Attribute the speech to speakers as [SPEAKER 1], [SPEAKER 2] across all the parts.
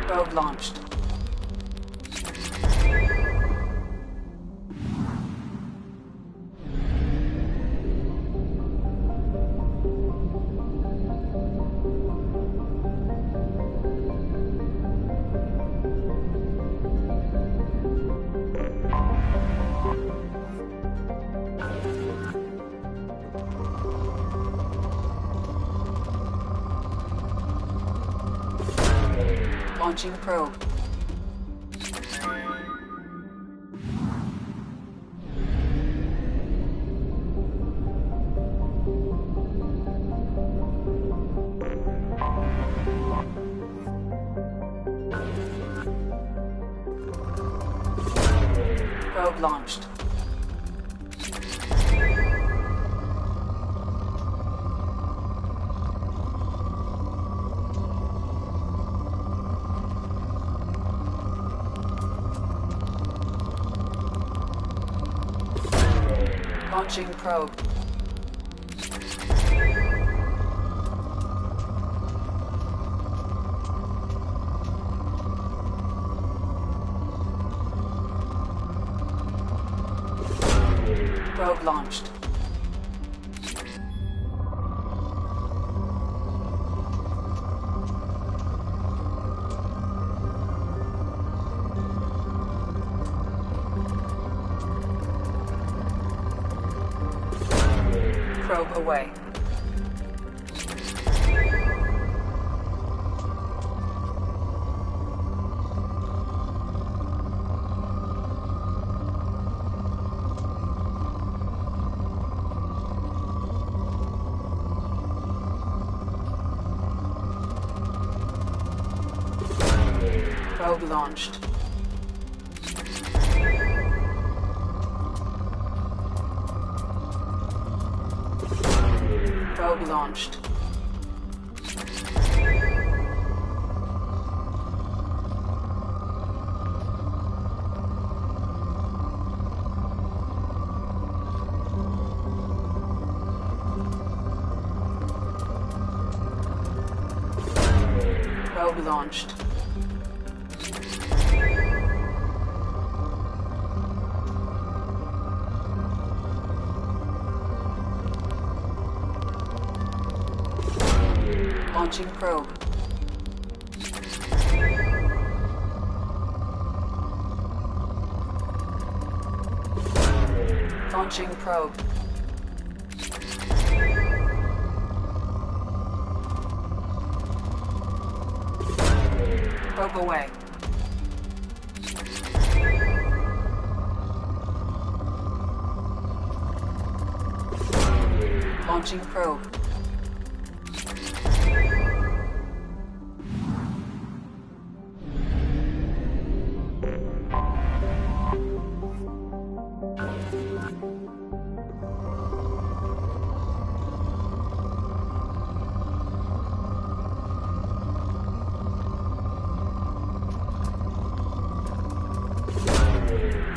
[SPEAKER 1] Probe launched. Launching probe. Probe launched. Launching probe. Probe launched. Probe away. Probe launched. Probe launched. Probe launched. Launching probe. Launching probe. Probe away. Launching probe.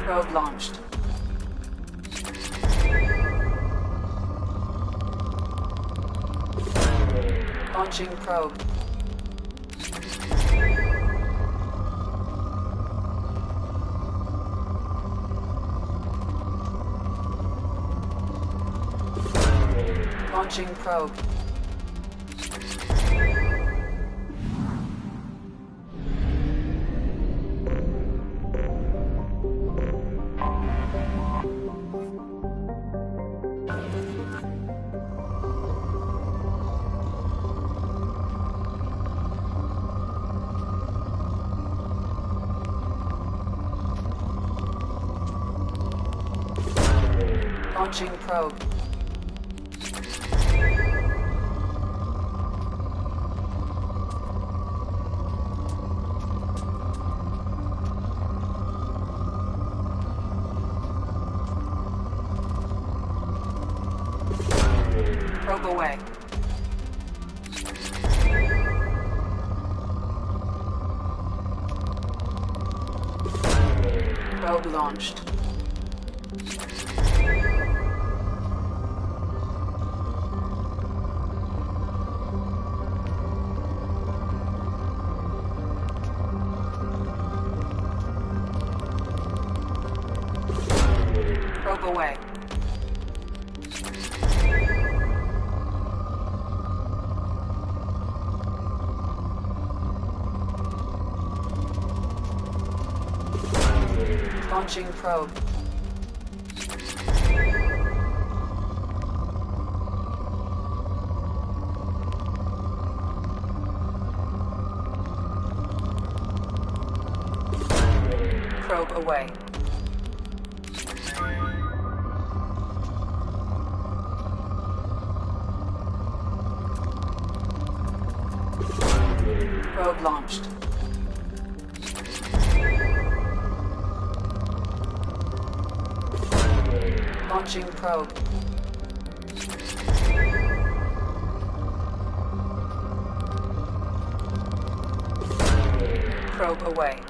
[SPEAKER 1] Probe launched. Launching probe. Launching probe. Launching probe. Probe away. Probe launched. Probe away. Launching probe. Probe away. Probe launched. Launching probe. Probe away.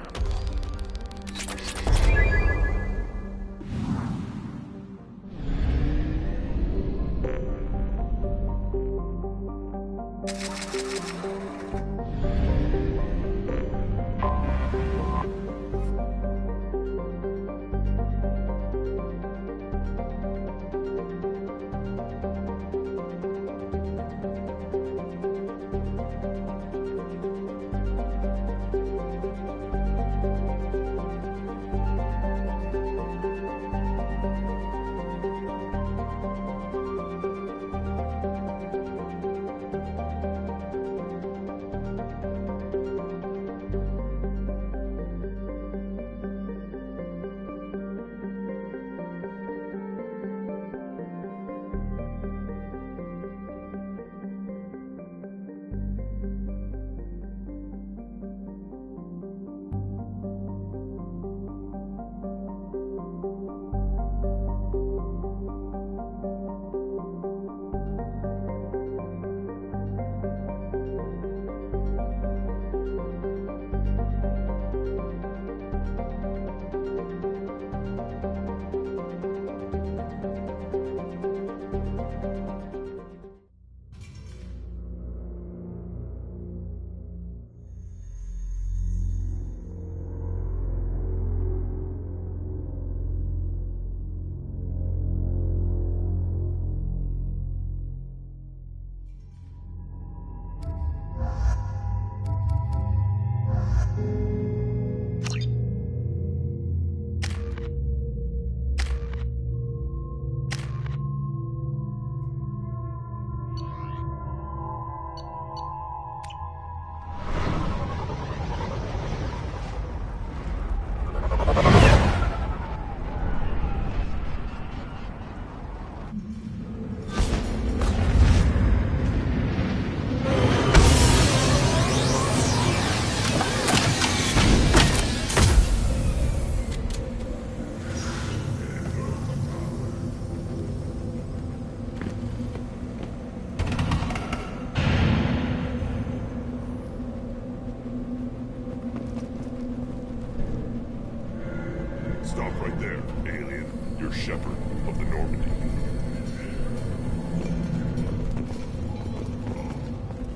[SPEAKER 2] Stop right there, alien. You're Shepherd of the Normandy.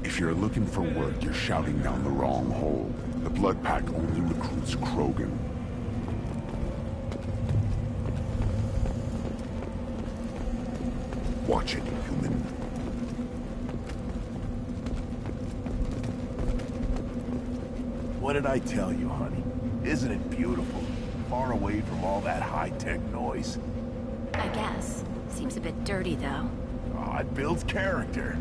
[SPEAKER 3] If you're looking for work, you're shouting down the wrong hole. The Blood Pack only recruits Krogan. Watch it, human.
[SPEAKER 4] What did I tell you, honey? Isn't it beautiful? Far away from all that high-tech noise.
[SPEAKER 5] I guess. Seems a bit dirty, though.
[SPEAKER 4] Oh, it builds character.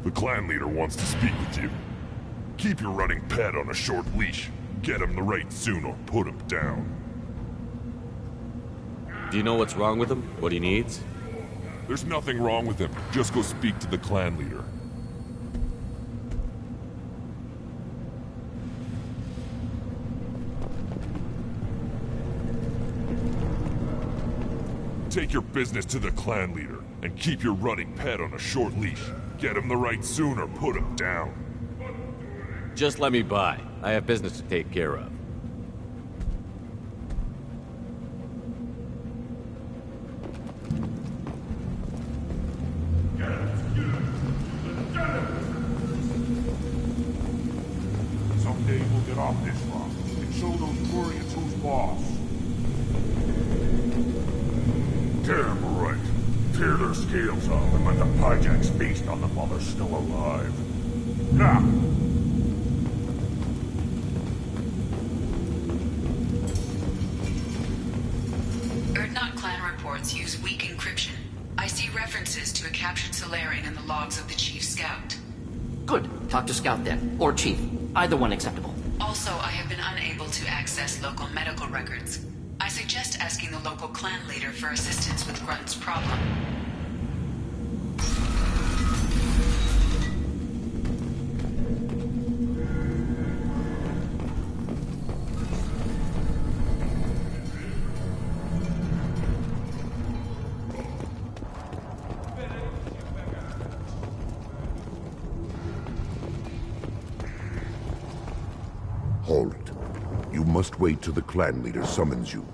[SPEAKER 2] The clan leader wants to speak with you. Keep your running pet on a short leash. Get him the right soon or put him down.
[SPEAKER 6] Do you know what's wrong with him? What he needs?
[SPEAKER 2] There's nothing wrong with him. Just go speak to the clan leader. Take your business to the clan leader, and keep your running pet on a short leash. Get him the right soon or put him down.
[SPEAKER 6] Just let me by. I have business to take care of.
[SPEAKER 3] Someday we'll get off this rock and show those Quarians who's boss. Damn right. Tear their scales off and let the Pyjaks feast on them while they're still alive. Now!
[SPEAKER 1] Erdnot clan reports use weak encryption. I see references to a captured Solarian in the logs of the Chief Scout.
[SPEAKER 7] Good. Talk to Scout then. Or Chief. Either one acceptable.
[SPEAKER 1] Also, I have been unable to access local medical records. I suggest asking the local clan leader for assistance with Grunt's problem.
[SPEAKER 3] Halt. You must wait till the clan leader summons you.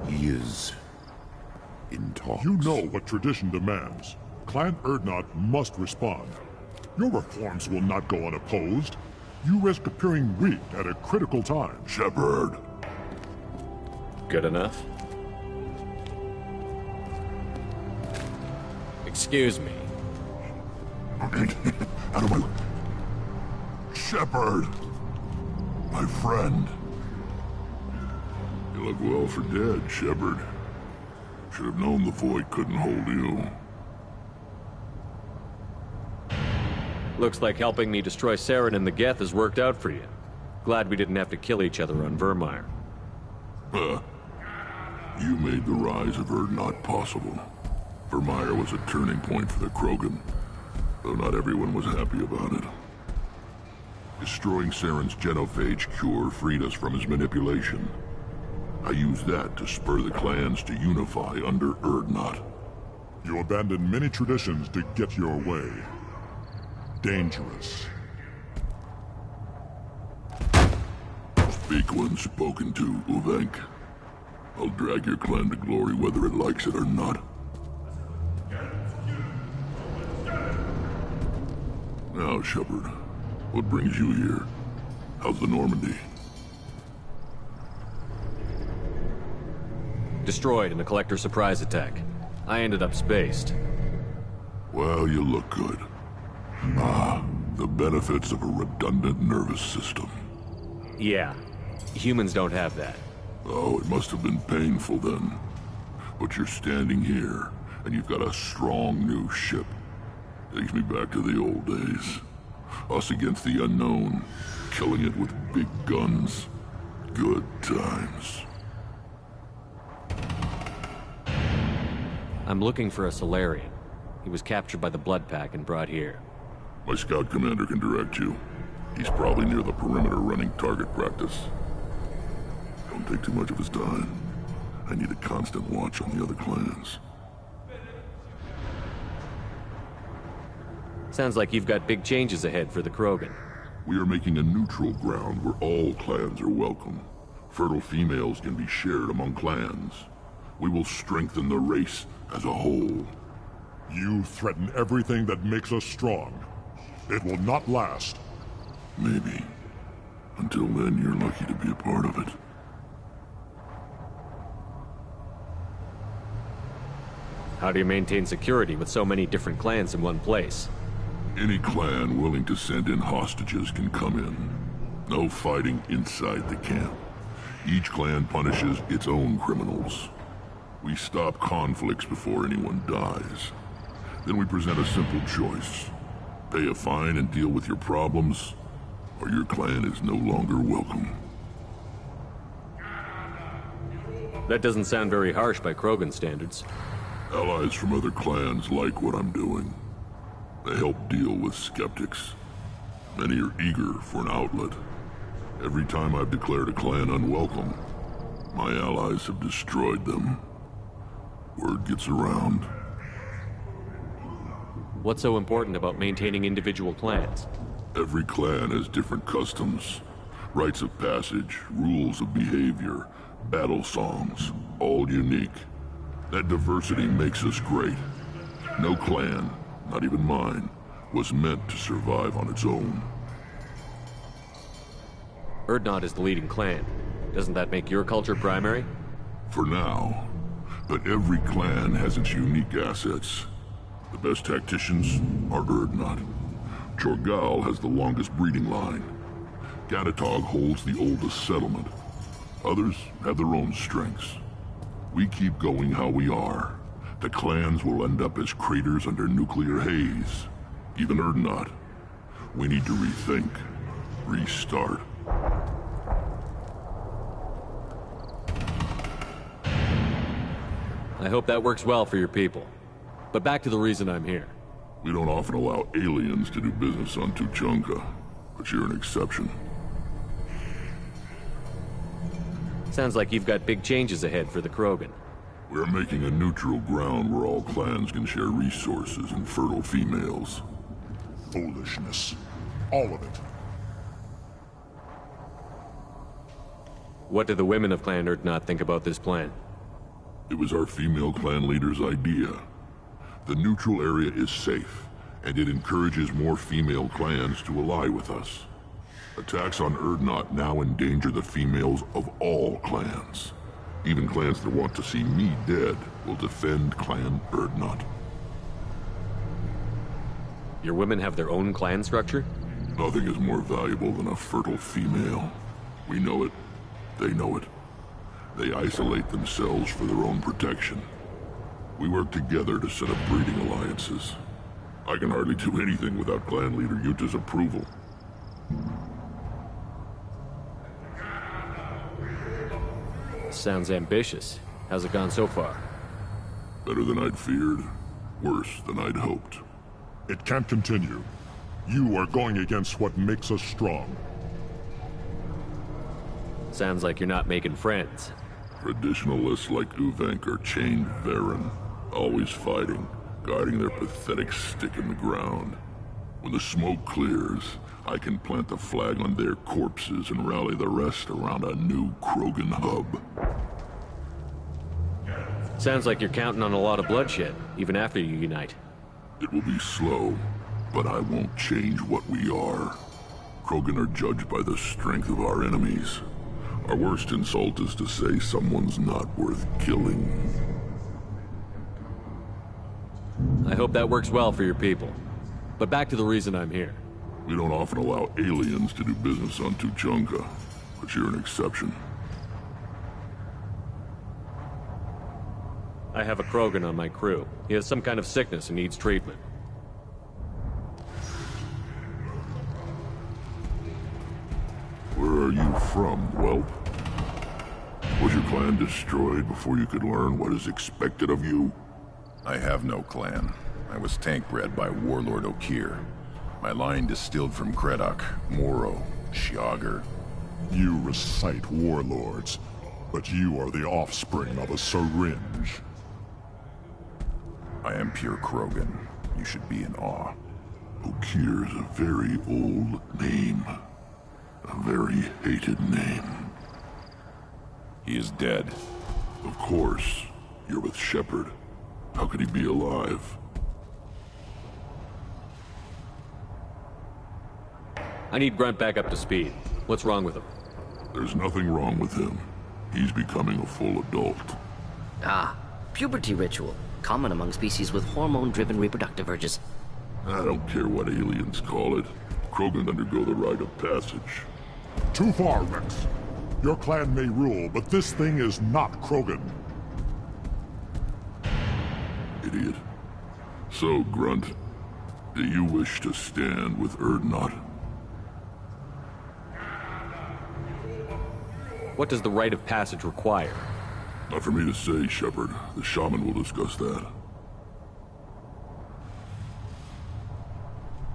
[SPEAKER 3] He is in talks.
[SPEAKER 8] You know what tradition demands. Clan Erdnot must respond. Your reforms will not go unopposed. You risk appearing weak at a critical time.
[SPEAKER 3] Shepard.
[SPEAKER 6] Good enough? Excuse me.
[SPEAKER 3] Out of my... Shepard! My friend. You look well for dead, Shepard. Should have known the Void couldn't hold you.
[SPEAKER 6] Looks like helping me destroy Saren and the Geth has worked out for you. Glad we didn't have to kill each other on Vermeer.
[SPEAKER 3] Huh. You made the rise of Erdnot possible. Vermeer was a turning point for the Krogan, though not everyone was happy about it. Destroying Saren's genophage cure freed us from his manipulation. I used that to spur the clans to unify under Erdnot.
[SPEAKER 8] You abandoned many traditions to get your way. Dangerous.
[SPEAKER 3] Speak when spoken to, Uvenk. I'll drag your clan to glory whether it likes it or not. Now, Shepard, what brings you here? How's the Normandy?
[SPEAKER 6] Destroyed in a collector surprise attack. I ended up spaced.
[SPEAKER 3] Well, you look good. Ah, the benefits of a redundant nervous system.
[SPEAKER 6] Yeah, humans don't have that.
[SPEAKER 3] Oh, it must have been painful then. But you're standing here, and you've got a strong new ship. Takes me back to the old days. Us against the unknown, killing it with big guns. Good times.
[SPEAKER 6] I'm looking for a Solarian. He was captured by the Blood Pack and brought here.
[SPEAKER 3] My scout commander can direct you. He's probably near the perimeter running target practice. Don't take too much of his time. I need a constant watch on the other clans.
[SPEAKER 6] Sounds like you've got big changes ahead for the Krogan.
[SPEAKER 3] We are making a neutral ground where all clans are welcome. Fertile females can be shared among clans. We will strengthen the race as a whole.
[SPEAKER 8] You threaten everything that makes us strong. It will not last.
[SPEAKER 3] Maybe. Until then, you're lucky to be a part of it.
[SPEAKER 6] How do you maintain security with so many different clans in one place?
[SPEAKER 3] Any clan willing to send in hostages can come in. No fighting inside the camp. Each clan punishes its own criminals. We stop conflicts before anyone dies. Then we present a simple choice. Pay a fine and deal with your problems, or your clan is no longer welcome.
[SPEAKER 6] That doesn't sound very harsh by Krogan standards.
[SPEAKER 3] Allies from other clans like what I'm doing. They help deal with skeptics. Many are eager for an outlet. Every time I've declared a clan unwelcome, my allies have destroyed them. Word gets around.
[SPEAKER 6] What's so important about maintaining individual clans?
[SPEAKER 3] Every clan has different customs, rites of passage, rules of behavior, battle songs, all unique. That diversity makes us great. No clan, not even mine, was meant to survive on its own.
[SPEAKER 6] Urdnot is the leading clan. Doesn't that make your culture primary?
[SPEAKER 3] For now. But every clan has its unique assets. The best tacticians are Urdnot. Chorgal has the longest breeding line. Gatatog holds the oldest settlement. Others have their own strengths. We keep going how we are. The clans will end up as craters under nuclear haze. Even Urdnot. We need to rethink. Restart.
[SPEAKER 6] I hope that works well for your people. But back to the reason I'm here.
[SPEAKER 3] We don't often allow aliens to do business on Tuchanka, but you're an exception.
[SPEAKER 6] Sounds like you've got big changes ahead for the Krogan.
[SPEAKER 3] We're making a neutral ground where all clans can share resources and fertile females.
[SPEAKER 8] Foolishness. All of it.
[SPEAKER 6] What do the women of Clan Urdnot think about this plan?
[SPEAKER 3] It was our female clan leader's idea. The neutral area is safe, and it encourages more female clans to ally with us. Attacks on Urdnot now endanger the females of all clans. Even clans that want to see me dead will defend Clan Urdnot.
[SPEAKER 6] Your women have their own clan structure?
[SPEAKER 3] Nothing is more valuable than a fertile female. We know it. They know it. They isolate themselves for their own protection. We work together to set up breeding alliances. I can hardly do anything without clan leader Yuta's approval.
[SPEAKER 6] Sounds ambitious. How's it gone so far?
[SPEAKER 3] Better than I'd feared. Worse than I'd hoped.
[SPEAKER 8] It can't continue. You are going against what makes us strong.
[SPEAKER 6] Sounds like you're not making friends.
[SPEAKER 3] Traditionalists like Uvenk are chained Varen, always fighting, guarding their pathetic stick in the ground. When the smoke clears, I can plant the flag on their corpses and rally the rest around a new Krogan hub.
[SPEAKER 6] Sounds like you're counting on a lot of bloodshed, even after you unite.
[SPEAKER 3] It will be slow, but I won't change what we are. Krogan are judged by the strength of our enemies. Our worst insult is to say someone's not worth killing.
[SPEAKER 6] I hope that works well for your people. But back to the reason I'm here.
[SPEAKER 3] We don't often allow aliens to do business on Tuchanka, but you're an exception.
[SPEAKER 6] I have a Krogan on my crew. He has some kind of sickness and needs treatment.
[SPEAKER 3] Where are you from, whelp? Was your clan destroyed before you could learn what is expected of you?
[SPEAKER 9] I have no clan. I was tank bred by Warlord Okir. My line distilled from Kredok, Moro, Shiagar.
[SPEAKER 8] You recite warlords, but you are the offspring of a syringe.
[SPEAKER 9] I am pure Krogan. You should be in awe.
[SPEAKER 3] Okir's a very old name. A very hated name.
[SPEAKER 9] He is dead.
[SPEAKER 3] Of course. You're with Shepard. How could he be alive?
[SPEAKER 6] I need Grunt back up to speed. What's wrong with him?
[SPEAKER 3] There's nothing wrong with him. He's becoming a full adult.
[SPEAKER 10] Ah, puberty ritual. Common among species with hormone-driven reproductive urges.
[SPEAKER 3] I don't care what aliens call it. Krogan undergo the rite of passage.
[SPEAKER 8] Too far, Rex. Your clan may rule, but this thing is not Krogan.
[SPEAKER 3] Idiot. So, Grunt, do you wish to stand with Urdnot?
[SPEAKER 6] What does the rite of passage require?
[SPEAKER 3] Not for me to say, Shepard. The shaman will discuss that.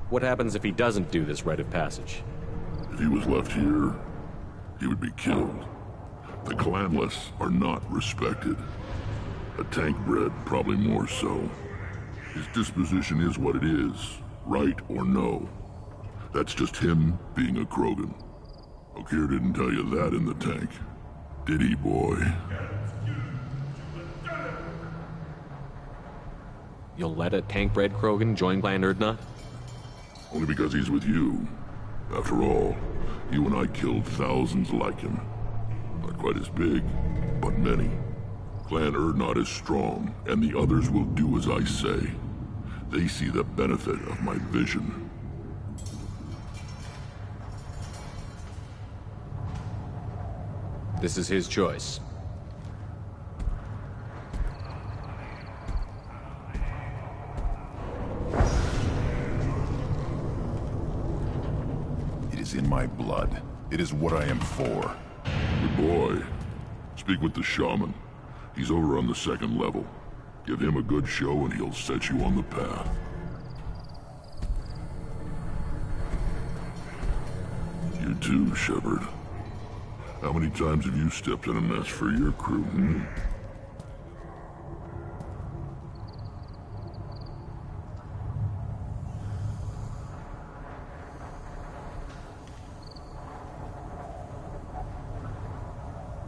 [SPEAKER 6] What happens if he doesn't do this rite of passage?
[SPEAKER 3] If he was left here, he would be killed. The clanless are not respected. A tank bred, probably more so. His disposition is what it is, right or no. That's just him being a Krogan. Okeer didn't tell you that in the tank. Did he, boy?
[SPEAKER 6] You'll let a tank-bred Krogan join Clan Urdnot?
[SPEAKER 3] Only because he's with you. After all, you and I killed thousands like him. Not quite as big, but many. Clan Urdnot is strong, and the others will do as I say. They see the benefit of my vision.
[SPEAKER 6] This is his choice.
[SPEAKER 9] It is in my blood. It is what I am for.
[SPEAKER 3] Good boy. Speak with the shaman. He's over on the second level. Give him a good show and he'll set you on the path. You too, Shepard. How many times have you stepped in a mess for your crew, hmm?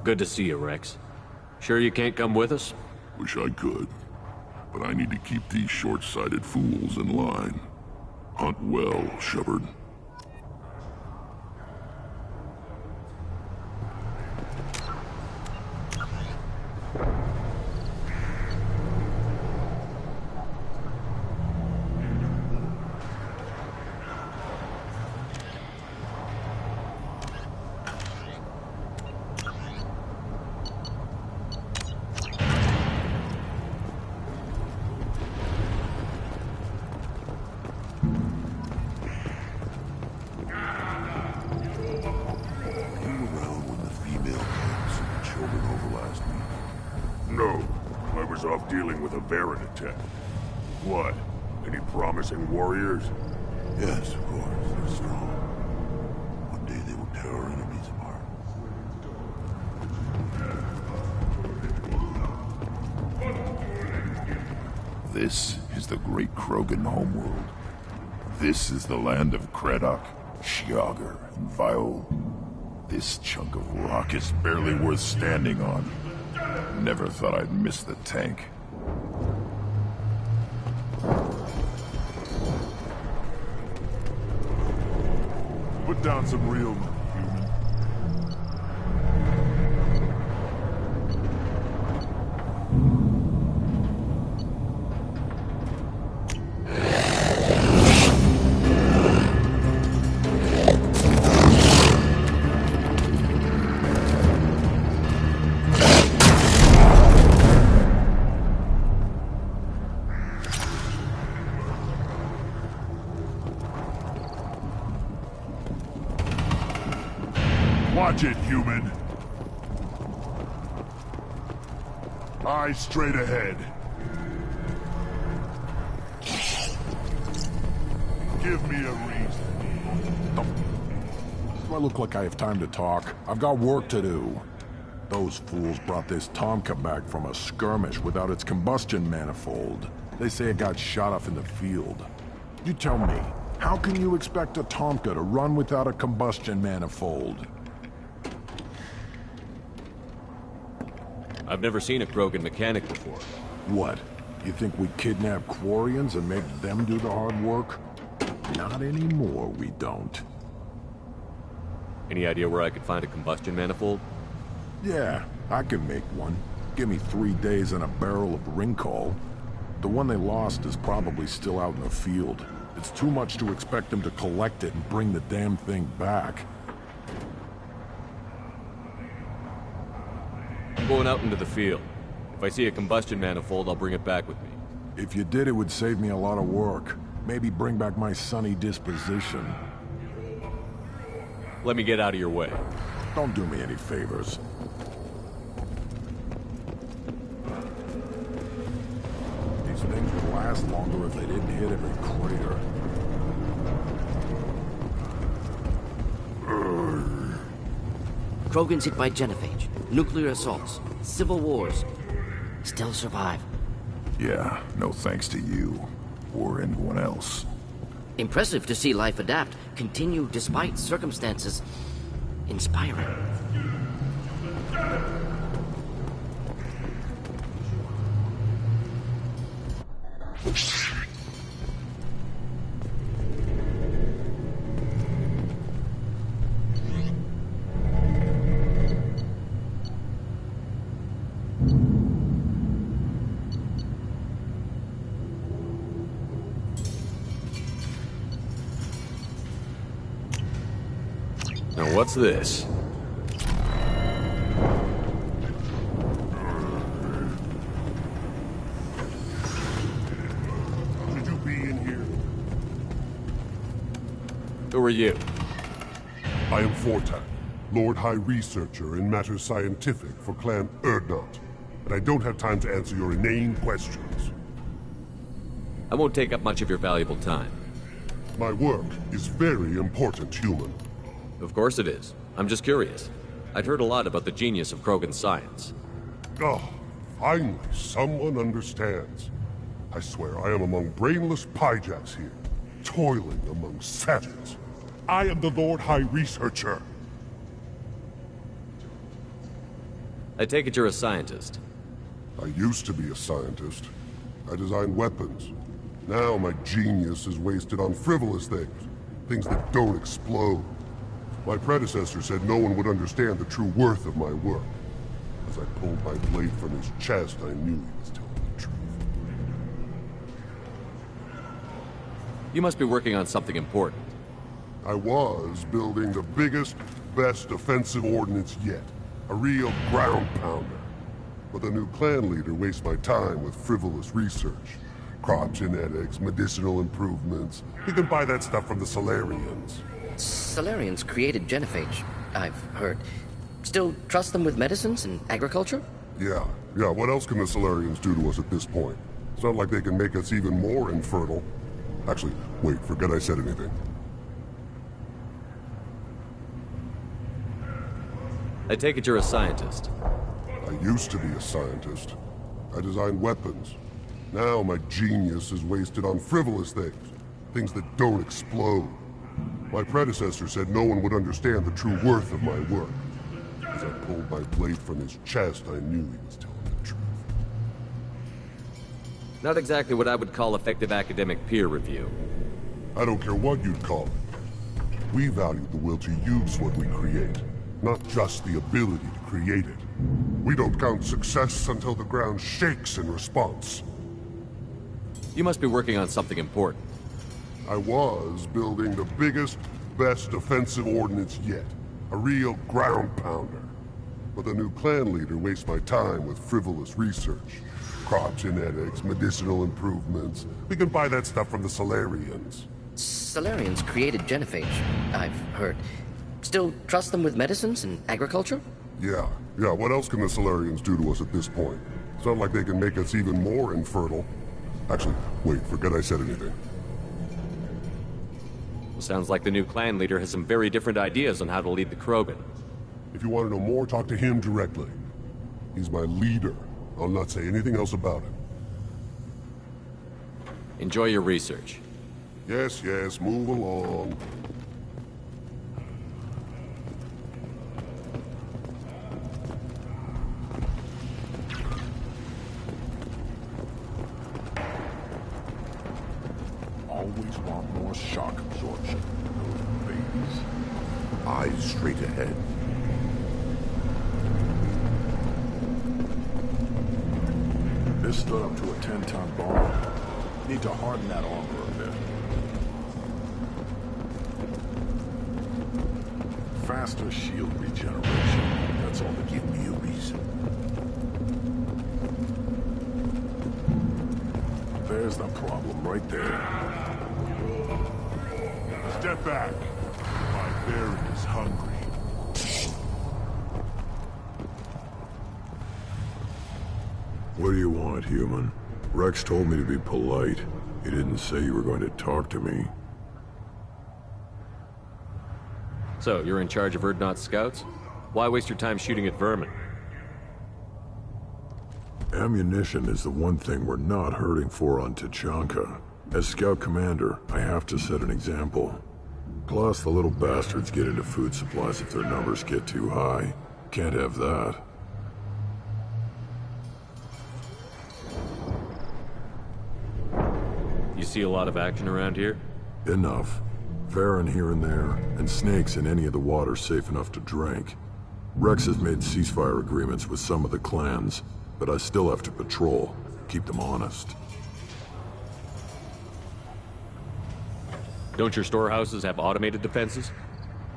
[SPEAKER 6] Good to see you, Rex. Sure you can't come with us?
[SPEAKER 3] Wish I could. But I need to keep these short-sighted fools in line. Hunt well, Shepard.
[SPEAKER 2] Off dealing with a Baron attack. What? Any promising warriors?
[SPEAKER 4] Yes, of course. They're strong. One day they will tear our enemies apart.
[SPEAKER 9] This is the great Krogan homeworld. This is the land of Creddock, Shiagar, and Viol. This chunk of rock is barely worth standing on. Never thought I'd miss the tank.
[SPEAKER 2] Put down some real money, human. Watch it, human. Eyes straight ahead. Give me a reason.
[SPEAKER 8] Do I look like I have time to talk? I've got work to do. Those fools brought this Tomka back from a skirmish without its combustion manifold. They say it got shot off in the field. You tell me, how can you expect a Tomka to run without a combustion manifold?
[SPEAKER 6] I've never seen a Krogan mechanic before.
[SPEAKER 8] What? You think we kidnap Quarians and make them do the hard work? Not anymore, we don't.
[SPEAKER 6] Any idea where I could find a combustion manifold?
[SPEAKER 8] Yeah, I can make one. Give me 3 days and a barrel of Ringcall. The one they lost is probably still out in the field. It's too much to expect them to collect it and bring the damn thing back.
[SPEAKER 6] I'm going out into the field. If I see a combustion manifold, I'll bring it back with me.
[SPEAKER 8] If you did, it would save me a lot of work. Maybe bring back my sunny disposition.
[SPEAKER 6] Let me get out of your way.
[SPEAKER 8] Don't do me any favors. last longer if they didn't hit every crater.
[SPEAKER 10] Krogan's hit by genophage, nuclear assaults, civil wars. Still survive.
[SPEAKER 9] Yeah, no thanks to you. Or anyone else.
[SPEAKER 10] Impressive to see life adapt, continue despite circumstances. Inspiring.
[SPEAKER 6] Now what's this?
[SPEAKER 2] Should you be in here?
[SPEAKER 6] Who are you?
[SPEAKER 2] I am Fortak, Lord High Researcher in matters scientific for Clan Urdnot, and I don't have time to answer your inane questions.
[SPEAKER 6] I won't take up much of your valuable time.
[SPEAKER 2] My work is very important, human.
[SPEAKER 6] Of course it is. I'm just curious. I'd heard a lot about the genius of Krogan science.
[SPEAKER 2] Oh, finally, someone understands. I swear I am among brainless pyjaks here, toiling among savages. I am the Lord High Researcher.
[SPEAKER 6] I take it you're a scientist.
[SPEAKER 2] I used to be a scientist. I designed weapons. Now my genius is wasted on frivolous things. Things that don't explode. My predecessor said no one would understand the true worth of my work. As I pulled my blade from his chest, I knew he was telling the truth.
[SPEAKER 6] You must be working on something important.
[SPEAKER 2] I was building the biggest, best offensive ordnance yet. A real ground pounder. But the new clan leader wastes my time with frivolous research. Crop genetics, medicinal improvements. We can buy that stuff from the Solarians.
[SPEAKER 10] Solarians created genophage, I've heard. Still trust them with medicines and agriculture?
[SPEAKER 2] Yeah. What else can the Solarians do to us at this point? It's not like they can make us even more infertile. Actually, wait, forget I said anything.
[SPEAKER 6] I take it you're a scientist.
[SPEAKER 2] I used to be a scientist. I designed weapons. Now my genius is wasted on frivolous things. Things that don't explode. My predecessor said no one would understand the true worth of my work. As I pulled my blade from his chest, I knew he was telling the truth.
[SPEAKER 6] Not exactly what I would call effective academic peer review.
[SPEAKER 2] I don't care what you'd call it. We value the will to use what we create, not just the ability to create it. We don't count success until the ground shakes in response.
[SPEAKER 6] You must be working on something important.
[SPEAKER 2] I was building the biggest, best offensive ordnance yet. A real ground pounder. But the new clan leader wastes my time with frivolous research. Crop genetics, medicinal improvements. We can buy that stuff from the Solarians.
[SPEAKER 10] Solarians created genophage, I've heard. Still trust them with medicines and agriculture?
[SPEAKER 2] Yeah. What else can the Solarians do to us at this point? It's not like they can make us even more infertile. Actually, wait, forget I said anything.
[SPEAKER 6] Sounds like the new clan leader has some very different ideas on how to lead the Krogan.
[SPEAKER 2] If you want to know more, talk to him directly. He's my leader. I'll not say anything else about it.
[SPEAKER 6] Enjoy your research.
[SPEAKER 2] Yes, move along.
[SPEAKER 8] Always want more shock absorption. Those babies.
[SPEAKER 9] Eyes straight ahead.
[SPEAKER 8] This stood up to a 10-ton bomb. Need to harden that armor a bit. Faster shield regeneration. That's all to give me a reason. There's the problem right there.
[SPEAKER 2] Step back. My bear is hungry.
[SPEAKER 8] What do you want, human? Rex told me to be polite. He didn't say you were going to talk to me.
[SPEAKER 6] So, you're in charge of Urdnot's scouts? Why waste your time shooting at vermin?
[SPEAKER 8] Ammunition is the one thing we're not hurting for on Tachanka. As scout commander, I have to set an example. Plus, the little bastards get into food supplies if their numbers get too high. Can't have that.
[SPEAKER 6] You see a lot of action around here?
[SPEAKER 8] Enough. Varren here and there, and snakes in any of the water safe enough to drink. Rex has made ceasefire agreements with some of the clans, but I still have to patrol, keep them honest.
[SPEAKER 6] Don't your storehouses have automated defenses?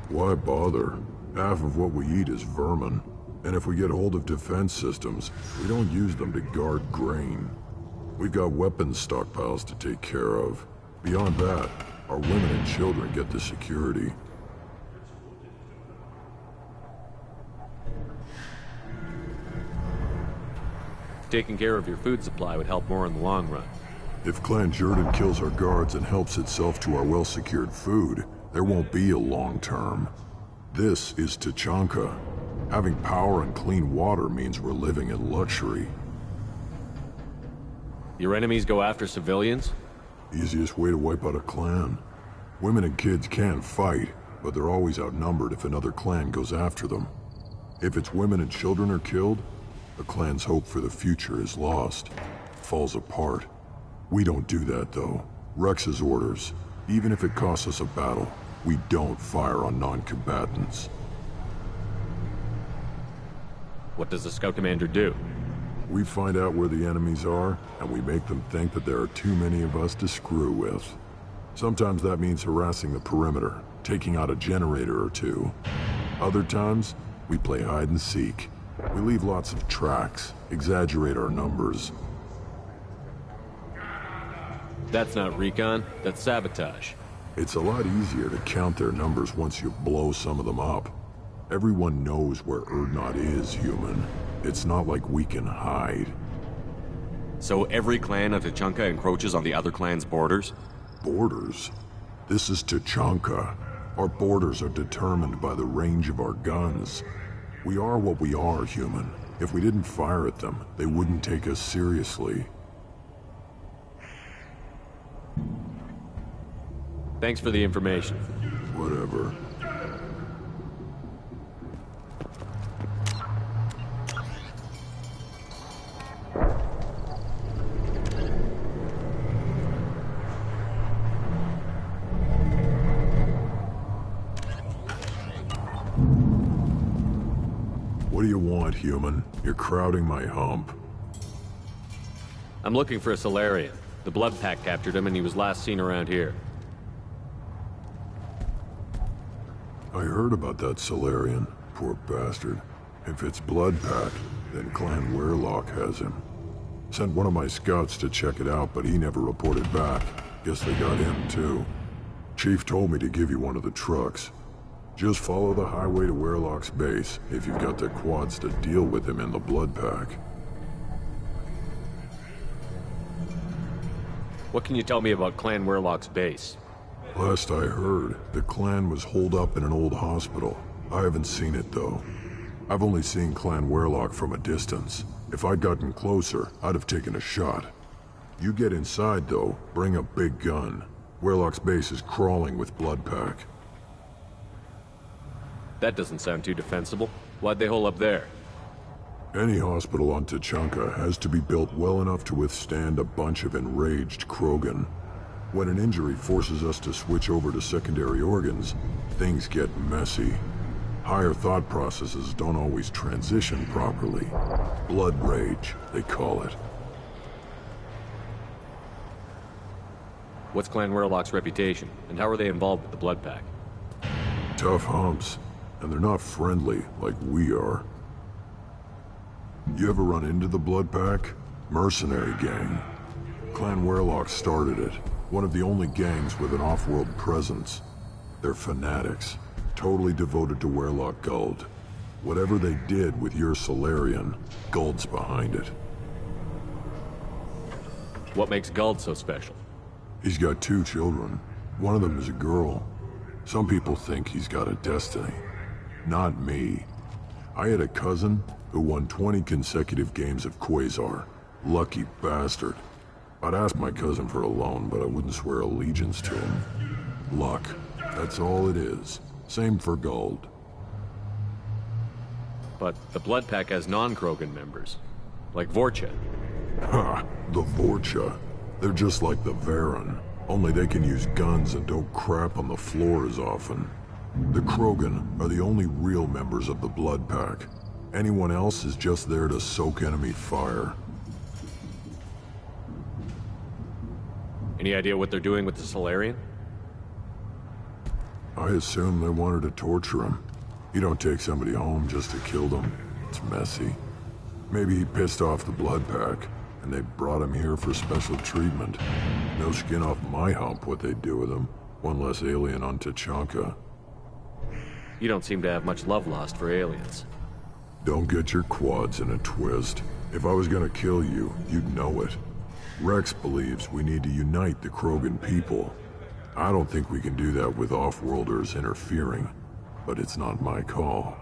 [SPEAKER 8] Why bother? Half of what we eat is vermin. And if we get hold of defense systems, we don't use them to guard grain. We've got weapons stockpiles to take care of. Beyond that, our women and children get the security.
[SPEAKER 6] Taking care of your food supply would help more in the long run.
[SPEAKER 8] If Clan Jordan kills our guards and helps itself to our well-secured food, there won't be a long term. This is Tachanka. Having power and clean water means we're living in luxury.
[SPEAKER 6] Your enemies go after civilians?
[SPEAKER 8] Easiest way to wipe out a clan. Women and kids can fight, but they're always outnumbered if another clan goes after them. If its women and children are killed, the clan's hope for the future is lost. Falls apart. We don't do that, though. Rex's orders. Even if it costs us a battle, we don't fire on non-combatants.
[SPEAKER 6] What does the scout commander do?
[SPEAKER 8] We find out where the enemies are, and we make them think that there are too many of us to screw with. Sometimes that means harassing the perimeter, taking out a generator or two. Other times, we play hide and seek. We leave lots of tracks, exaggerate our numbers.
[SPEAKER 6] That's not recon, that's sabotage.
[SPEAKER 8] It's a lot easier to count their numbers once you blow some of them up. Everyone knows where Urdnot is, human. It's not like we can hide.
[SPEAKER 6] So every clan of Tachanka encroaches on the other clan's borders?
[SPEAKER 8] Borders? This is Tachanka. Our borders are determined by the range of our guns. We are what we are, human. If we didn't fire at them, they wouldn't take us seriously.
[SPEAKER 6] Thanks for the information.
[SPEAKER 8] Whatever. What do you want, human? You're crowding my hump.
[SPEAKER 6] I'm looking for a Solarian. The Blood Pack captured him and he was last seen around here.
[SPEAKER 8] I heard about that Solarian. Poor bastard. If it's Blood Pack, then Clan Weirlock has him. Sent one of my scouts to check it out, but he never reported back. Guess they got him too. Chief told me to give you one of the trucks. Just follow the highway to Weirlock's base if you've got the quads to deal with him in the Blood Pack.
[SPEAKER 6] What can you tell me about Clan Weirlock's base?
[SPEAKER 8] Last I heard, the clan was holed up in an old hospital. I haven't seen it, though. I've only seen Clan Weirlock from a distance. If I'd gotten closer, I'd have taken a shot. You get inside, though, bring a big gun. Weirlock's base is crawling with Blood Pack.
[SPEAKER 6] That doesn't sound too defensible. Why'd they hole up there?
[SPEAKER 8] Any hospital on Tachanka has to be built well enough to withstand a bunch of enraged Krogan. When an injury forces us to switch over to secondary organs, things get messy. Higher thought processes don't always transition properly. Blood rage, they call it.
[SPEAKER 6] What's Clan Weirlock's reputation, and how are they involved with the Blood Pack?
[SPEAKER 8] Tough humps, and they're not friendly like we are. You ever run into the Blood Pack? Mercenary gang. Clan Weirlock started it. One of the only gangs with an off-world presence. They're fanatics, totally devoted to Weirlock Guld. Whatever they did with your Solarian, Guld's behind it.
[SPEAKER 6] What makes Guld so special?
[SPEAKER 8] He's got 2 children. One of them is a girl. Some people think he's got a destiny. Not me. I had a cousin who won 20 consecutive games of Quasar. Lucky bastard. I'd ask my cousin for a loan, but I wouldn't swear allegiance to him. Luck. That's all it is. Same for Guld.
[SPEAKER 6] But the Blood Pack has non-Krogan members, like Vorcha.
[SPEAKER 8] Ha! The Vorcha. They're just like the Varen, only they can use guns and don't crap on the floor as often. The Krogan are the only real members of the Blood Pack. Anyone else is just there to soak enemy fire.
[SPEAKER 6] Any idea what they're doing with the Solarian?
[SPEAKER 8] I assume they wanted to torture him. You don't take somebody home just to kill them. It's messy. Maybe he pissed off the Blood Pack, and they brought him here for special treatment. No skin off my hump what they'd do with him. One less alien on Tachanka.
[SPEAKER 6] You don't seem to have much love lost for aliens.
[SPEAKER 8] Don't get your quads in a twist. If I was gonna kill you, you'd know it. Rex believes we need to unite the Krogan people. I don't think we can do that with off-worlders interfering, but it's not my call.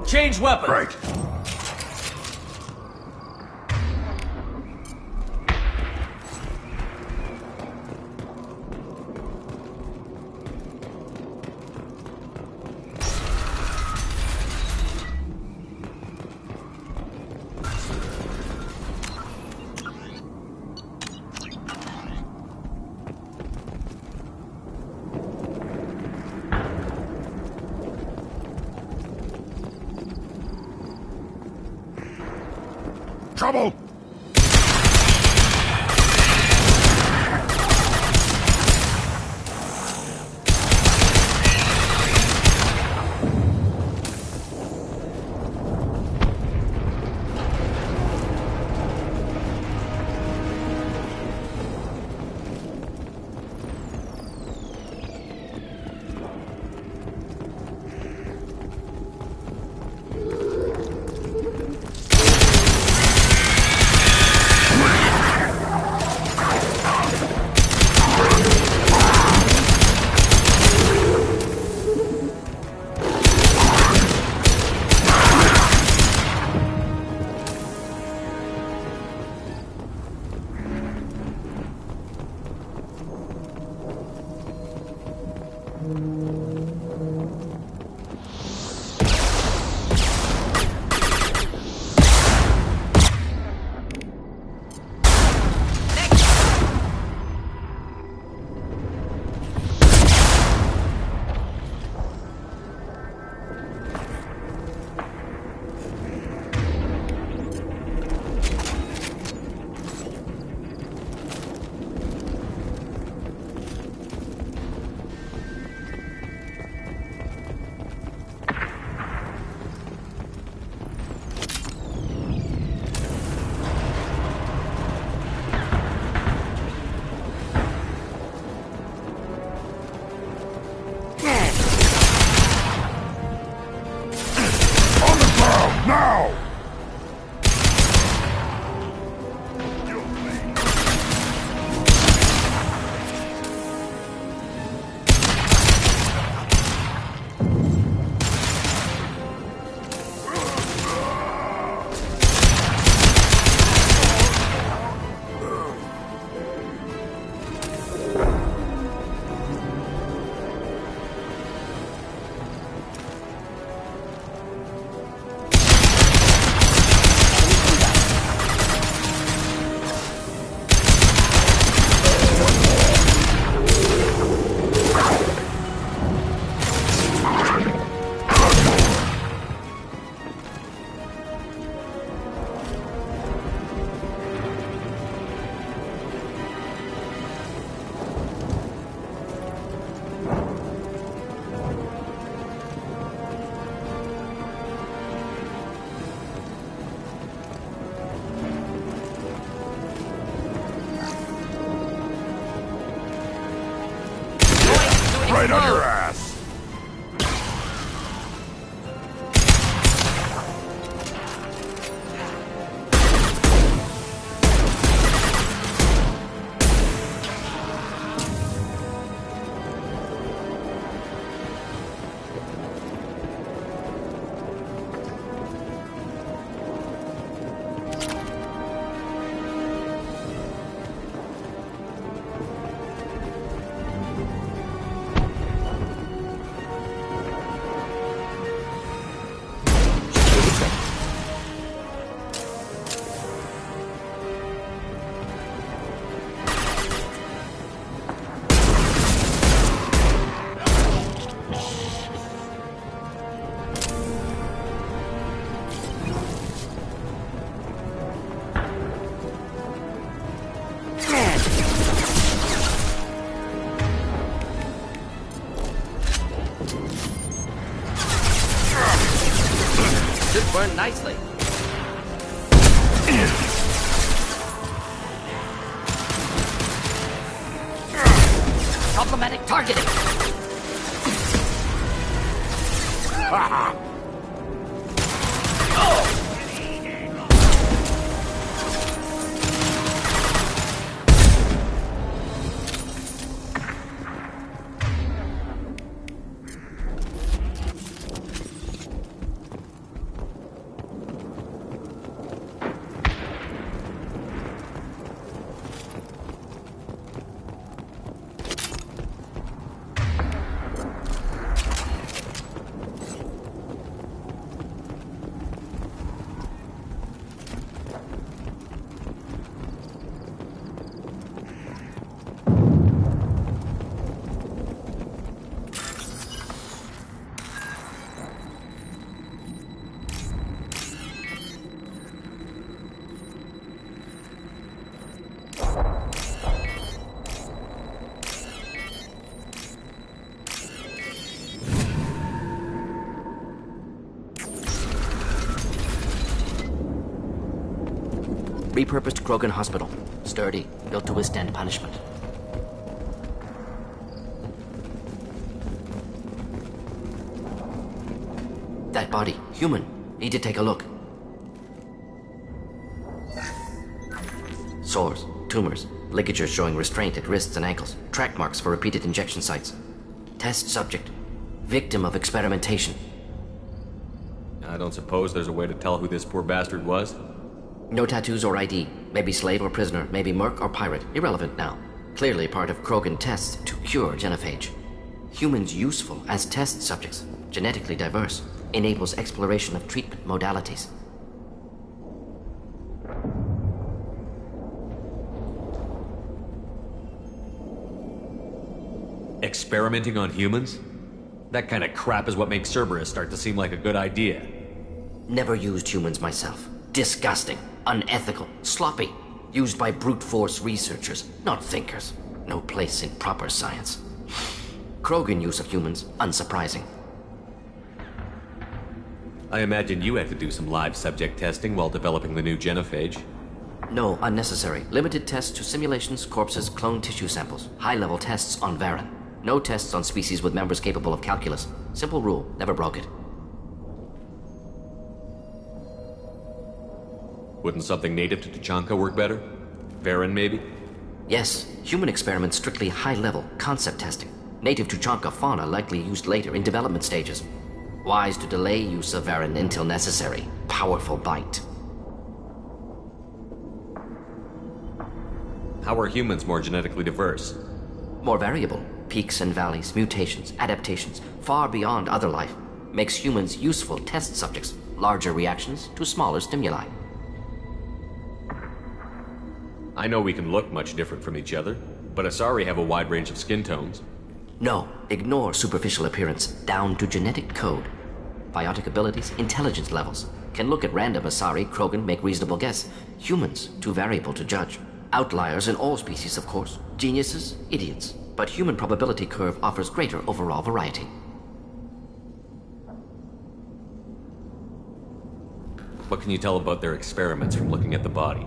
[SPEAKER 11] Change weapon!
[SPEAKER 9] Right. Trouble! right on your ass.
[SPEAKER 10] Should burn nicely. Problematic targeting. Repurposed Krogan Hospital. Sturdy, built to withstand punishment. That body, human. Need to take a look. Sores, tumors, ligatures showing restraint at wrists and ankles, track marks for repeated injection sites. Test subject. Victim of experimentation.
[SPEAKER 6] I don't suppose there's a way to tell who this poor bastard was?
[SPEAKER 10] No tattoos or ID. Maybe slave or prisoner, maybe merc or pirate. Irrelevant now. Clearly part of Krogan tests to cure genophage. Humans useful as test subjects. Genetically diverse. Enables exploration of treatment modalities.
[SPEAKER 6] Experimenting on humans? That kind of crap is what makes Cerberus start to seem like a good idea.
[SPEAKER 10] Never used humans myself. Disgusting. Unethical, sloppy, used by brute force researchers, not thinkers. No place in proper science. Krogan use of humans, unsurprising.
[SPEAKER 6] I imagine you had to do some live subject testing while developing the new genophage.
[SPEAKER 10] No, unnecessary. Limited tests to simulations, corpses, cloned tissue samples. High-level tests on Varen. No tests on species with members capable of calculus. Simple rule, never broke it.
[SPEAKER 6] Wouldn't something native to Tuchanka work better? Varen, maybe?
[SPEAKER 10] Yes, human experiments strictly high-level, concept testing. Native Tuchanka fauna likely used later in development stages. Wise to delay use of Varen until necessary. Powerful bite.
[SPEAKER 6] How are humans more genetically diverse?
[SPEAKER 10] More variable. Peaks and valleys, mutations, adaptations, far beyond other life. Makes humans useful test subjects. Larger reactions to smaller stimuli.
[SPEAKER 6] I know we can look much different from each other, but Asari have a wide range of skin tones.
[SPEAKER 10] No, ignore superficial appearance, down to genetic code. Biotic abilities, intelligence levels. Can look at random Asari, Krogan, make reasonable guess. Humans, too variable to judge. Outliers in all species, of course. Geniuses, idiots. But human probability curve offers greater overall variety.
[SPEAKER 6] What can you tell about their experiments from looking at the body?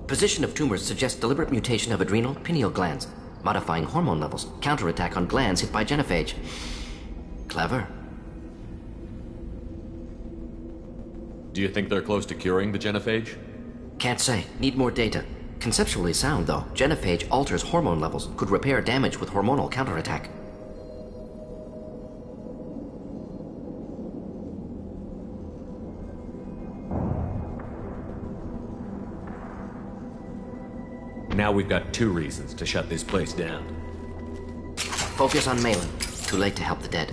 [SPEAKER 10] Position of tumors suggests deliberate mutation of adrenal, pineal glands. modifying hormone levels, counterattack on glands hit by genophage. Clever.
[SPEAKER 6] Do you think they're close to curing the genophage?
[SPEAKER 10] Can't say. Need more data. Conceptually sound, though. Genophage alters hormone levels, could repair damage with hormonal counterattack.
[SPEAKER 6] Now we've got 2 reasons to shut this place down.
[SPEAKER 10] Focus on Malin. Too late to help the dead.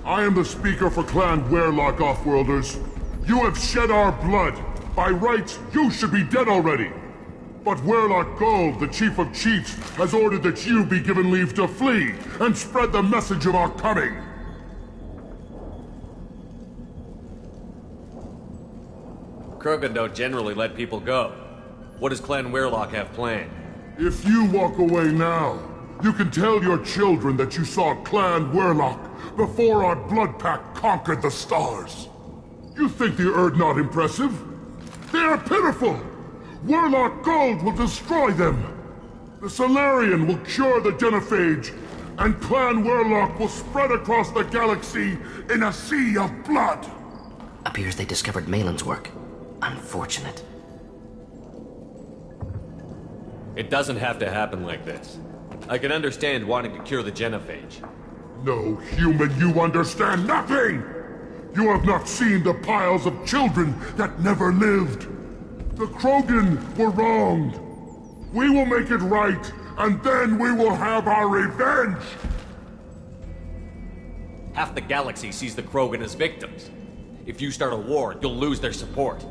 [SPEAKER 2] I am the speaker for Clan Werlock, Offworlders. You have shed our blood. By rights, you should be dead already. But Werlock Gold, the Chief of Chiefs, has ordered that you be given leave to flee and spread the message of our coming.
[SPEAKER 6] Krogan don't generally let people go. What does Clan Werlock have planned?
[SPEAKER 2] If you walk away now, you can tell your children that you saw Clan Werlock before our blood pact conquered the stars. You think the Erd not impressive? They are pitiful! Werlock Gold will destroy them! The Solarian will cure the genophage, and Clan Werlock will spread across the galaxy in a sea of blood!
[SPEAKER 10] Appears they discovered Malin's work. Unfortunate.
[SPEAKER 6] It doesn't have to happen like this. I can understand wanting to cure the genophage.
[SPEAKER 2] No human, you understand nothing! You have not seen the piles of children that never lived. The Krogan were wronged. We will make it right, and then we will have our revenge!
[SPEAKER 6] Half the galaxy sees the Krogan as victims. If you start a war, you'll lose their support.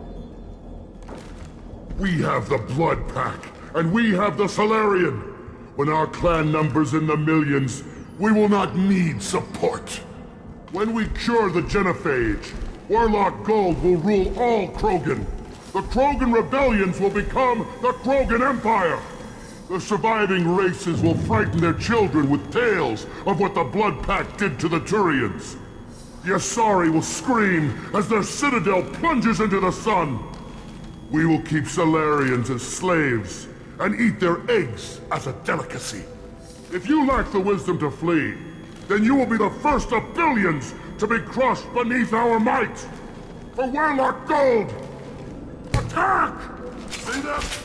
[SPEAKER 2] We have the Blood Pack, and we have the Solarian. When our clan numbers in the millions, we will not need support. When we cure the genophage, Werlock Gold will rule all Krogan. The Krogan rebellions will become the Krogan Empire. The surviving races will frighten their children with tales of what the Blood Pact did to the Turians. The Asari will scream as their citadel plunges into the sun. We will keep Solarians as slaves and eat their eggs as a delicacy. If you lack the wisdom to flee, then you will be the first of billions to be crushed beneath our might. For Werlock Gold! Attack! See that?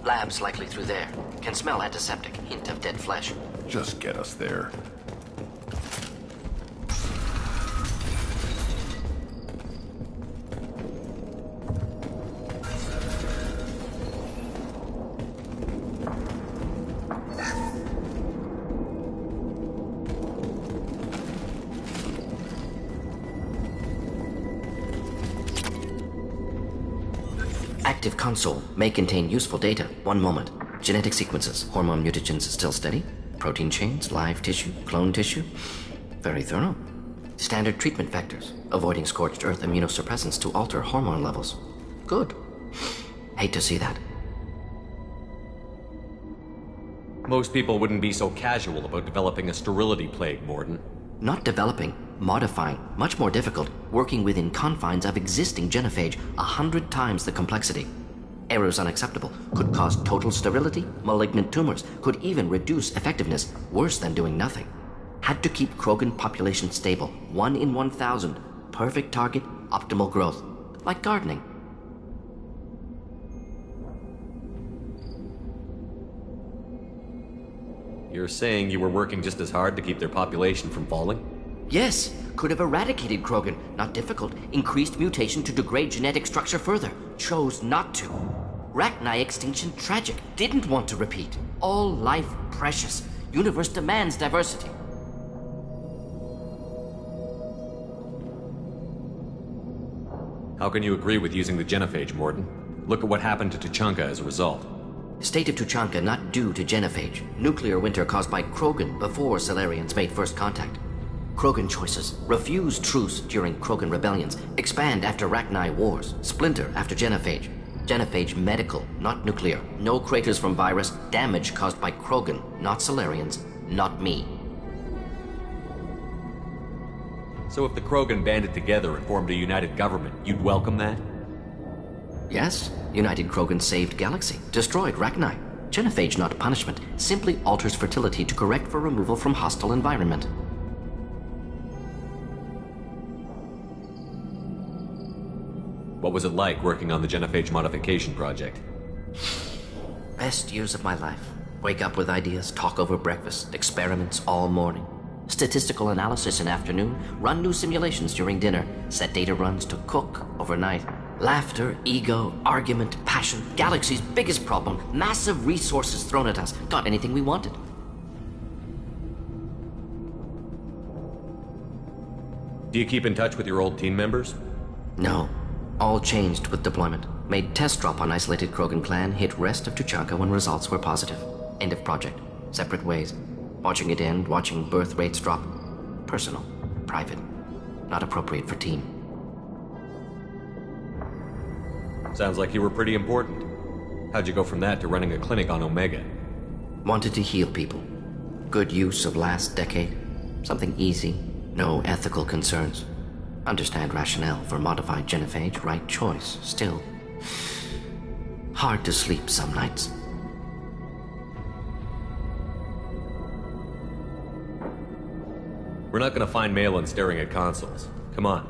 [SPEAKER 10] Labs likely through there. Can smell antiseptic. Hint of dead flesh.
[SPEAKER 9] Just get us there.
[SPEAKER 10] Active console may contain useful data. One moment. Genetic sequences, hormone mutagens still steady. Protein chains, live tissue, clone tissue. Very thorough. Standard treatment vectors, avoiding scorched earth immunosuppressants to alter hormone levels. Good. Hate to see that.
[SPEAKER 6] Most people wouldn't be so casual about developing a sterility plague, Mordin.
[SPEAKER 10] Not developing, modifying, much more difficult, working within confines of existing genophage, 100 times the complexity. Errors unacceptable, could cause total sterility, malignant tumors, could even reduce effectiveness, worse than doing nothing. Had to keep Krogan population stable, 1 in 1,000, perfect target, optimal growth, like gardening.
[SPEAKER 6] You're saying you were working just as hard to keep their population from falling?
[SPEAKER 10] Yes, could have eradicated Krogan. Not difficult. Increased mutation to degrade genetic structure further. Chose not to. Rachni extinction tragic. Didn't want to repeat. All life precious. Universe demands diversity.
[SPEAKER 6] How can you agree with using the genophage, Mordin? Look at what happened to Tuchanka as a result.
[SPEAKER 10] State of Tuchanka not due to genophage. Nuclear winter caused by Krogan before Salarians made first contact. Krogan choices. Refuse truce during Krogan rebellions. Expand after Rachni wars. Splinter after genophage. Genophage medical, not nuclear. No craters from virus. Damage caused by Krogan, not Salarians, not me.
[SPEAKER 6] So if the Krogan banded together and formed a united government, you'd welcome that?
[SPEAKER 10] Yes, United Krogan saved Galaxy, destroyed Rachni. Genophage not punishment, simply alters fertility to correct for removal from hostile environment.
[SPEAKER 6] What was it like working on the genophage modification project?
[SPEAKER 10] Best years of my life. Wake up with ideas, talk over breakfast, experiments all morning. Statistical analysis in afternoon, run new simulations during dinner, set data runs to cook overnight. Laughter, ego, argument, passion, Galaxy's biggest problem, massive resources thrown at us. Got anything we wanted.
[SPEAKER 6] Do you keep in touch with your old team members?
[SPEAKER 10] No. All changed with deployment. Made test drop on isolated Krogan clan, hit rest of Tuchanka when results were positive. End of project. Separate ways. Watching it end, watching birth rates drop. Personal. Private. Not appropriate for team.
[SPEAKER 6] Sounds like you were pretty important. How'd you go from that to running a clinic on Omega?
[SPEAKER 10] Wanted to heal people. Good use of last decade. Something easy. No ethical concerns. Understand rationale for modified genophage, right choice. Still. Hard to sleep some nights.
[SPEAKER 6] We're not gonna find Malin staring at consoles. Come on.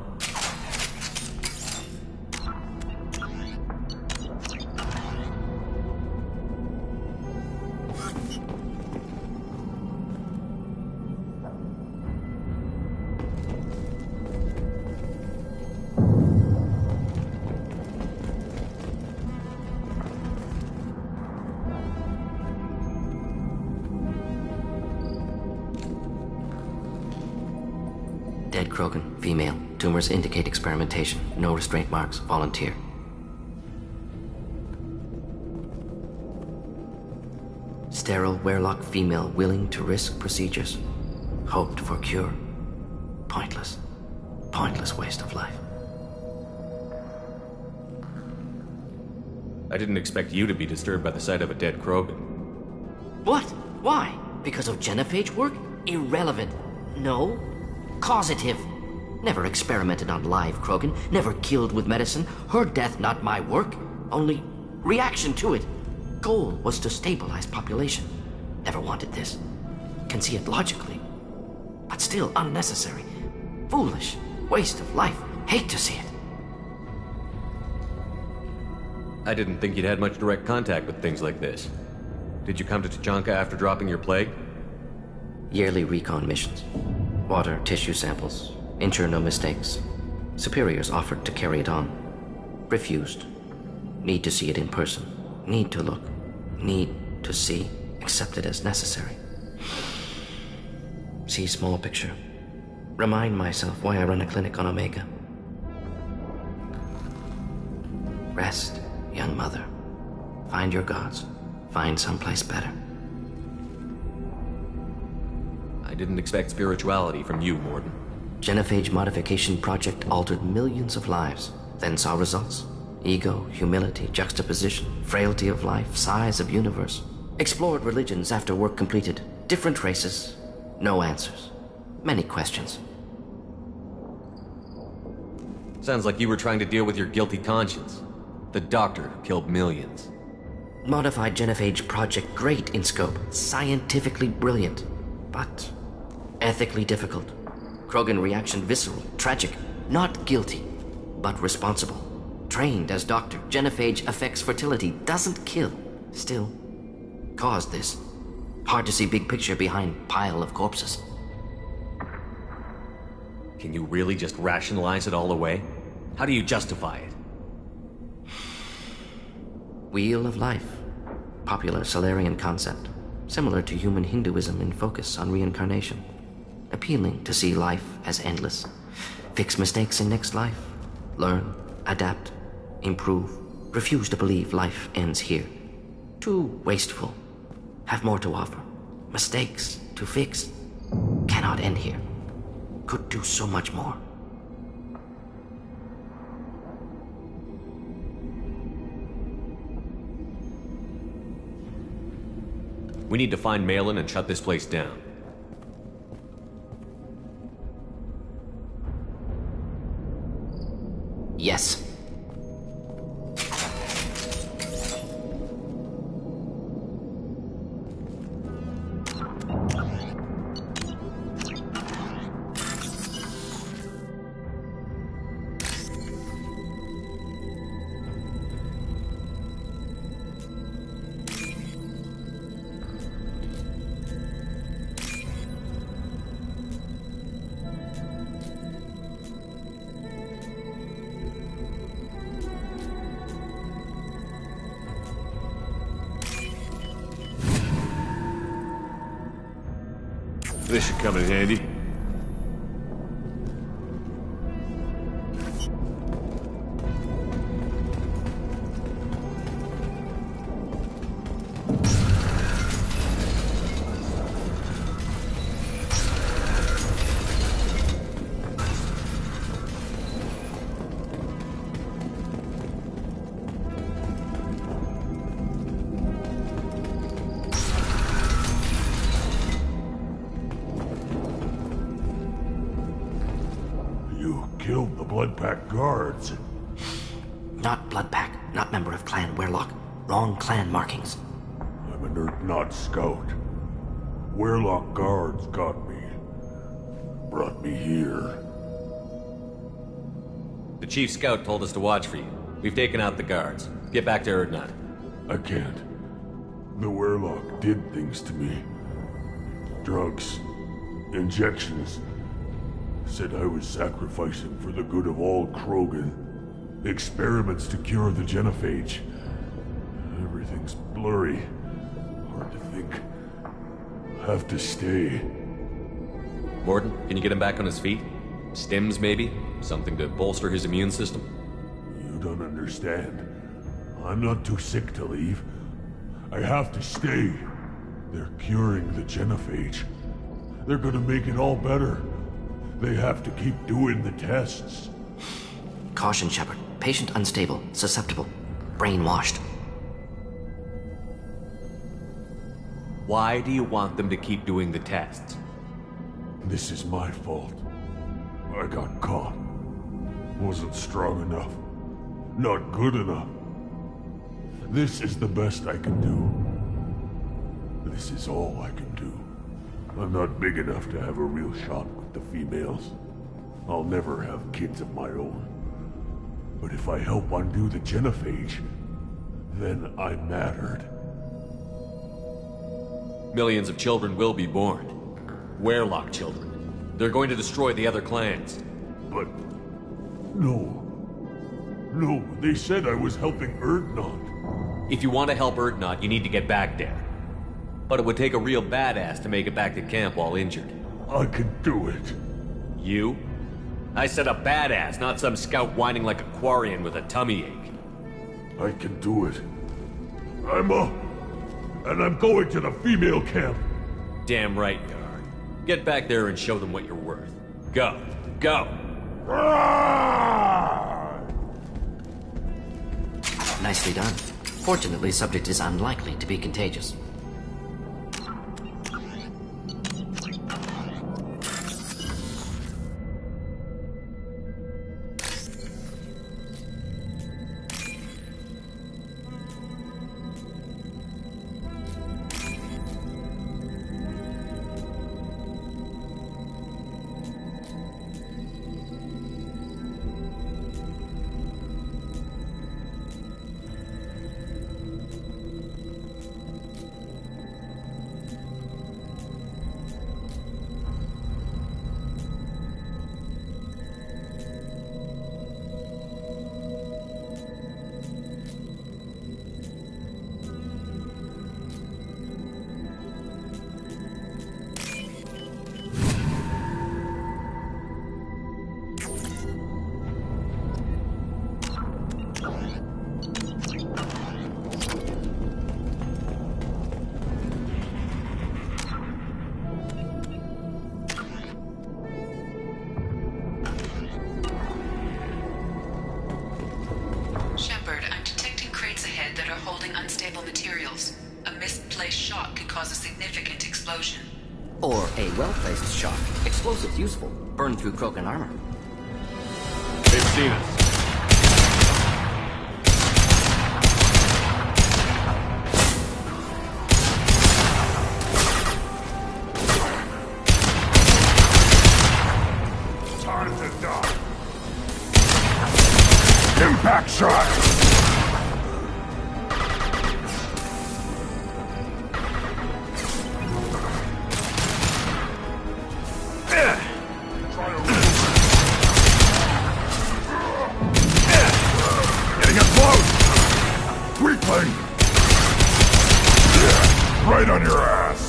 [SPEAKER 10] Dead Krogan, female. Tumors indicate experimentation. No restraint marks. Volunteer. Sterile Werelock female willing to risk procedures. Hoped for cure. Pointless. Pointless waste of life.
[SPEAKER 6] I didn't expect you to be disturbed by the sight of a dead Krogan.
[SPEAKER 10] What? Why? Because of genophage work? Irrelevant. No. Causative. Never experimented on live Krogan. Never killed with medicine. Her death not my work. Only reaction to it. Goal was to stabilize population. Never wanted this. Can see it logically. But still unnecessary. Foolish. Waste of life. Hate to see it.
[SPEAKER 6] I didn't think you'd had much direct contact with things like this. Did you come to Tuchanka after dropping your plague?
[SPEAKER 10] Yearly recon missions. Water, tissue samples. Ensure no mistakes. Superiors offered to carry it on. Refused. Need to see it in person. Need to look. Need to see. Accept it as necessary. See small picture. Remind myself why I run a clinic on Omega. Rest. young mother. Find your gods. Find someplace better.
[SPEAKER 6] I didn't expect spirituality from you, Mordin.
[SPEAKER 10] Genophage modification project altered millions of lives, then saw results. Ego, humility, juxtaposition, frailty of life, size of universe. Explored religions after work completed. Different races. No answers. Many questions.
[SPEAKER 6] Sounds like you were trying to deal with your guilty conscience. The doctor killed millions.
[SPEAKER 10] Modified genophage project great in scope. Scientifically brilliant. But ethically difficult. Krogan reaction visceral, tragic. Not guilty, but responsible. Trained as doctor, genophage affects fertility, doesn't kill. Still, caused this. Hard to see big picture behind pile of corpses.
[SPEAKER 6] Can you really just rationalize it all away? How do you justify it?
[SPEAKER 10] Wheel of life. Popular Solarian concept. Similar to human Hinduism in focus on reincarnation. Appealing to see life as endless. Fix mistakes in next life. Learn, adapt, improve. Refuse to believe life ends here. Too wasteful. Have more to offer. Mistakes to fix. Cannot end here. Could do so much more.
[SPEAKER 6] We need to find Malin and shut this place down.
[SPEAKER 10] Yes.
[SPEAKER 6] This should come in handy.
[SPEAKER 9] Killed the Blood Pack guards.
[SPEAKER 10] Not Blood Pack, not member of Clan Werlock. Wrong clan markings.
[SPEAKER 9] I'm an Earth scout. Werlock guards got me. Brought me here.
[SPEAKER 6] The chief scout told us to watch for you. We've taken out the guards. Get back to Erdnot.
[SPEAKER 9] I can't. The Werlock did things to me. Drugs. Injections. Said I was sacrificing for the good of all Krogan. Experiments to cure the genophage. Everything's blurry. Hard to think. Have to stay.
[SPEAKER 6] Mordin, can you get him back on his feet? Stims, maybe? Something to bolster his immune system?
[SPEAKER 9] You don't understand. I'm not too sick to leave. I have to stay. They're curing the genophage. They're gonna make it all better. They have to keep doing the tests.
[SPEAKER 10] Caution, Shepard. Patient unstable, susceptible, brainwashed.
[SPEAKER 6] Why do you want them to keep doing the tests?
[SPEAKER 9] This is my fault. I got caught. Wasn't strong enough. Not good enough. This is the best I can do. This is all I can do. I'm not big enough to have a real shot with the females. I'll never have kids of my own. But if I help undo the genophage, then I mattered.
[SPEAKER 6] Millions of children will be born. Werlock children. They're going to destroy the other clans.
[SPEAKER 9] But... no. No, they said I was helping Erdnot.
[SPEAKER 6] If you want to help Erdnot, you need to get back there. But it would take a real badass to make it back to camp while injured.
[SPEAKER 9] I can do it.
[SPEAKER 6] You? I said a badass, not some scout whining like a Quarian with a tummy ache.
[SPEAKER 3] I can do it. And I'm going to the female camp.
[SPEAKER 6] Damn right you are. Get back there and show them what you're worth. Go. Go!
[SPEAKER 10] Nicely done. Fortunately, subject is unlikely to be contagious.
[SPEAKER 1] Shepard, I'm detecting crates ahead that are holding unstable materials. A misplaced shot could cause a significant explosion.
[SPEAKER 10] Or a well-placed shot. Explosives useful. Burn through Krogan armor.
[SPEAKER 6] They've seen us.
[SPEAKER 3] Time to die. Impact shot! Getting it close! Weakling! Right on your ass!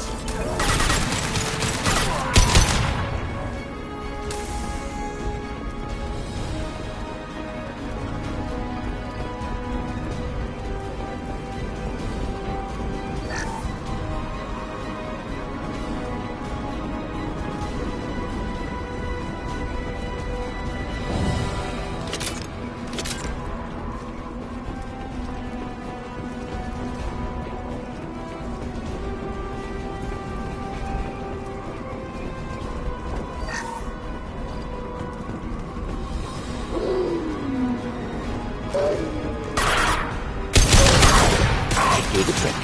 [SPEAKER 10] Do the trick.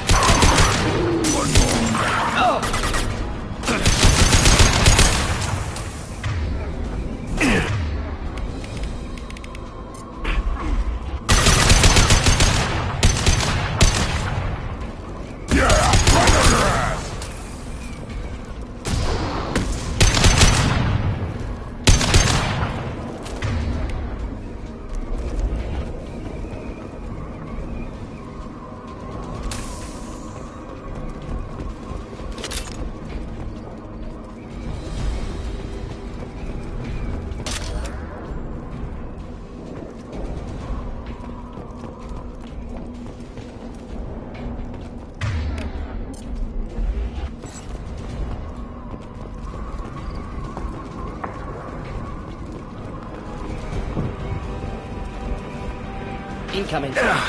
[SPEAKER 10] Incoming. Krogan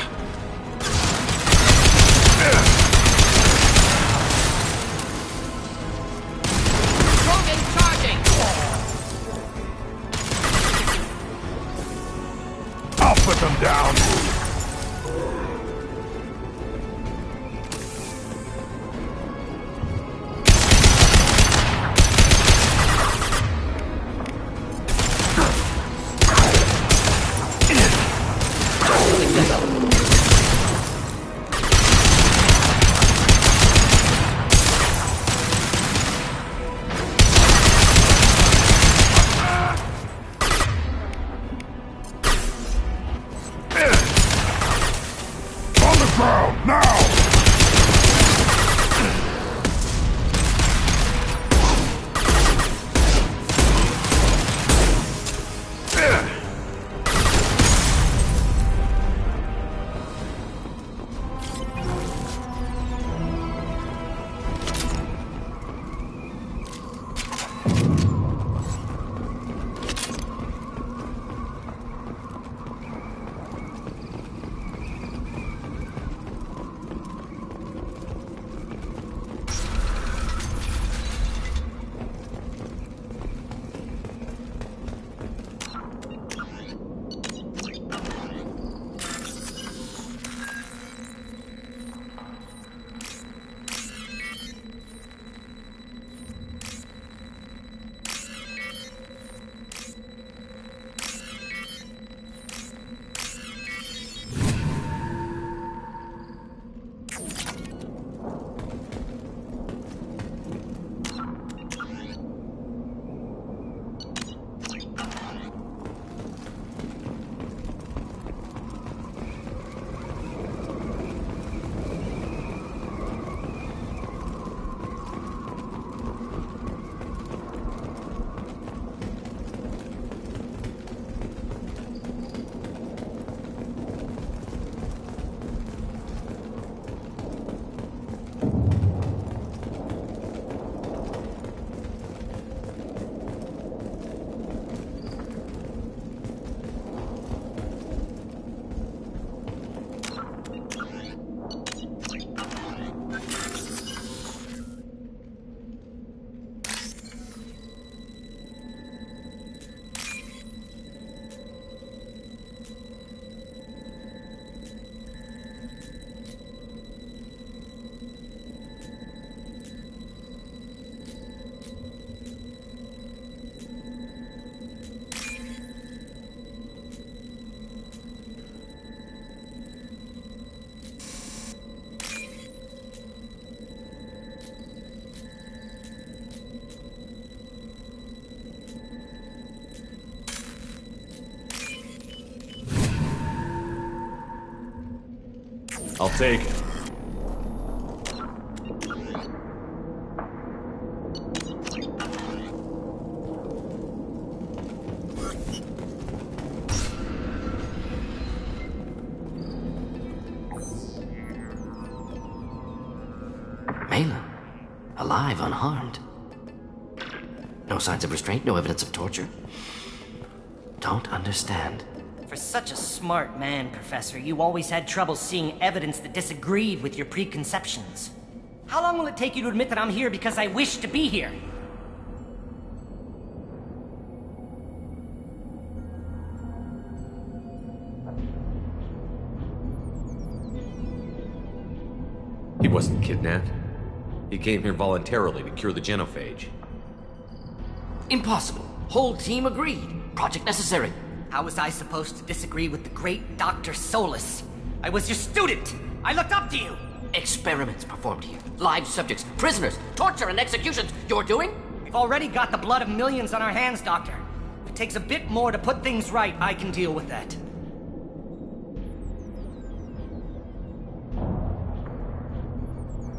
[SPEAKER 10] charging!
[SPEAKER 3] I'll put them down!
[SPEAKER 6] I'll take it.
[SPEAKER 10] Malin, alive, unharmed. No signs of restraint, no evidence of torture. Don't understand.
[SPEAKER 11] For such a smart man, Professor, you always had trouble seeing evidence that disagreed with your preconceptions. How long will it take you to admit that I'm here because I wish to be here?
[SPEAKER 6] He wasn't kidnapped. He came here voluntarily to cure the genophage.
[SPEAKER 10] Impossible. Whole team agreed. Project necessary.
[SPEAKER 11] How was I supposed to disagree with the great Dr. Solus? I was your student! I looked up to you!
[SPEAKER 10] Experiments performed here. Live subjects, prisoners, torture and executions. You're doing?
[SPEAKER 11] We've already got the blood of millions on our hands, Doctor. If it takes a bit more to put things right, I can deal with that.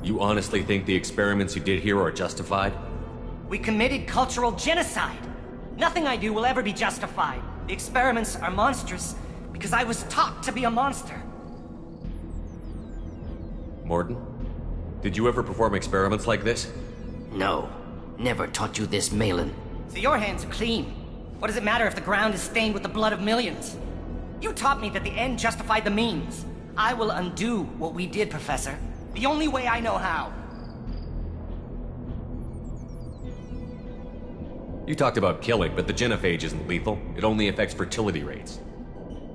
[SPEAKER 6] You honestly think the experiments you did here are justified?
[SPEAKER 11] We committed cultural genocide. Nothing I do will ever be justified. The experiments are monstrous because I was taught to be a monster.
[SPEAKER 6] Mordin, did you ever perform experiments like this?
[SPEAKER 10] No. Never taught you this, Malin.
[SPEAKER 11] So your hands are clean. What does it matter if the ground is stained with the blood of millions? You taught me that the end justified the means. I will undo what we did, Professor. The only way I know how.
[SPEAKER 6] You talked about killing, but the genophage isn't lethal. It only affects fertility rates.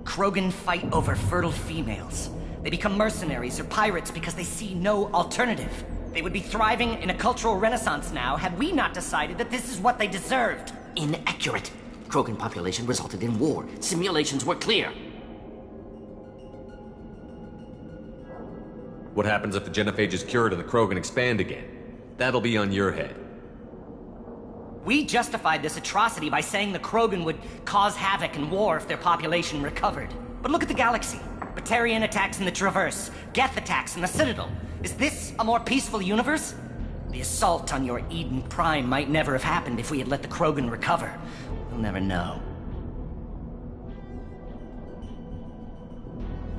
[SPEAKER 11] Krogan fight over fertile females. They become mercenaries or pirates because they see no alternative. They would be thriving in a cultural renaissance now had we not decided that this is what they deserved.
[SPEAKER 10] Inaccurate. Krogan population resulted in war. Simulations were clear.
[SPEAKER 6] What happens if the genophage is cured and the Krogan expand again? That'll be on your head.
[SPEAKER 11] We justified this atrocity by saying the Krogan would cause havoc and war if their population recovered. But look at the galaxy. Batarian attacks in the Traverse, Geth attacks in the Citadel. Is this a more peaceful universe? The assault on your Eden Prime might never have happened if we had let the Krogan recover. We'll never know.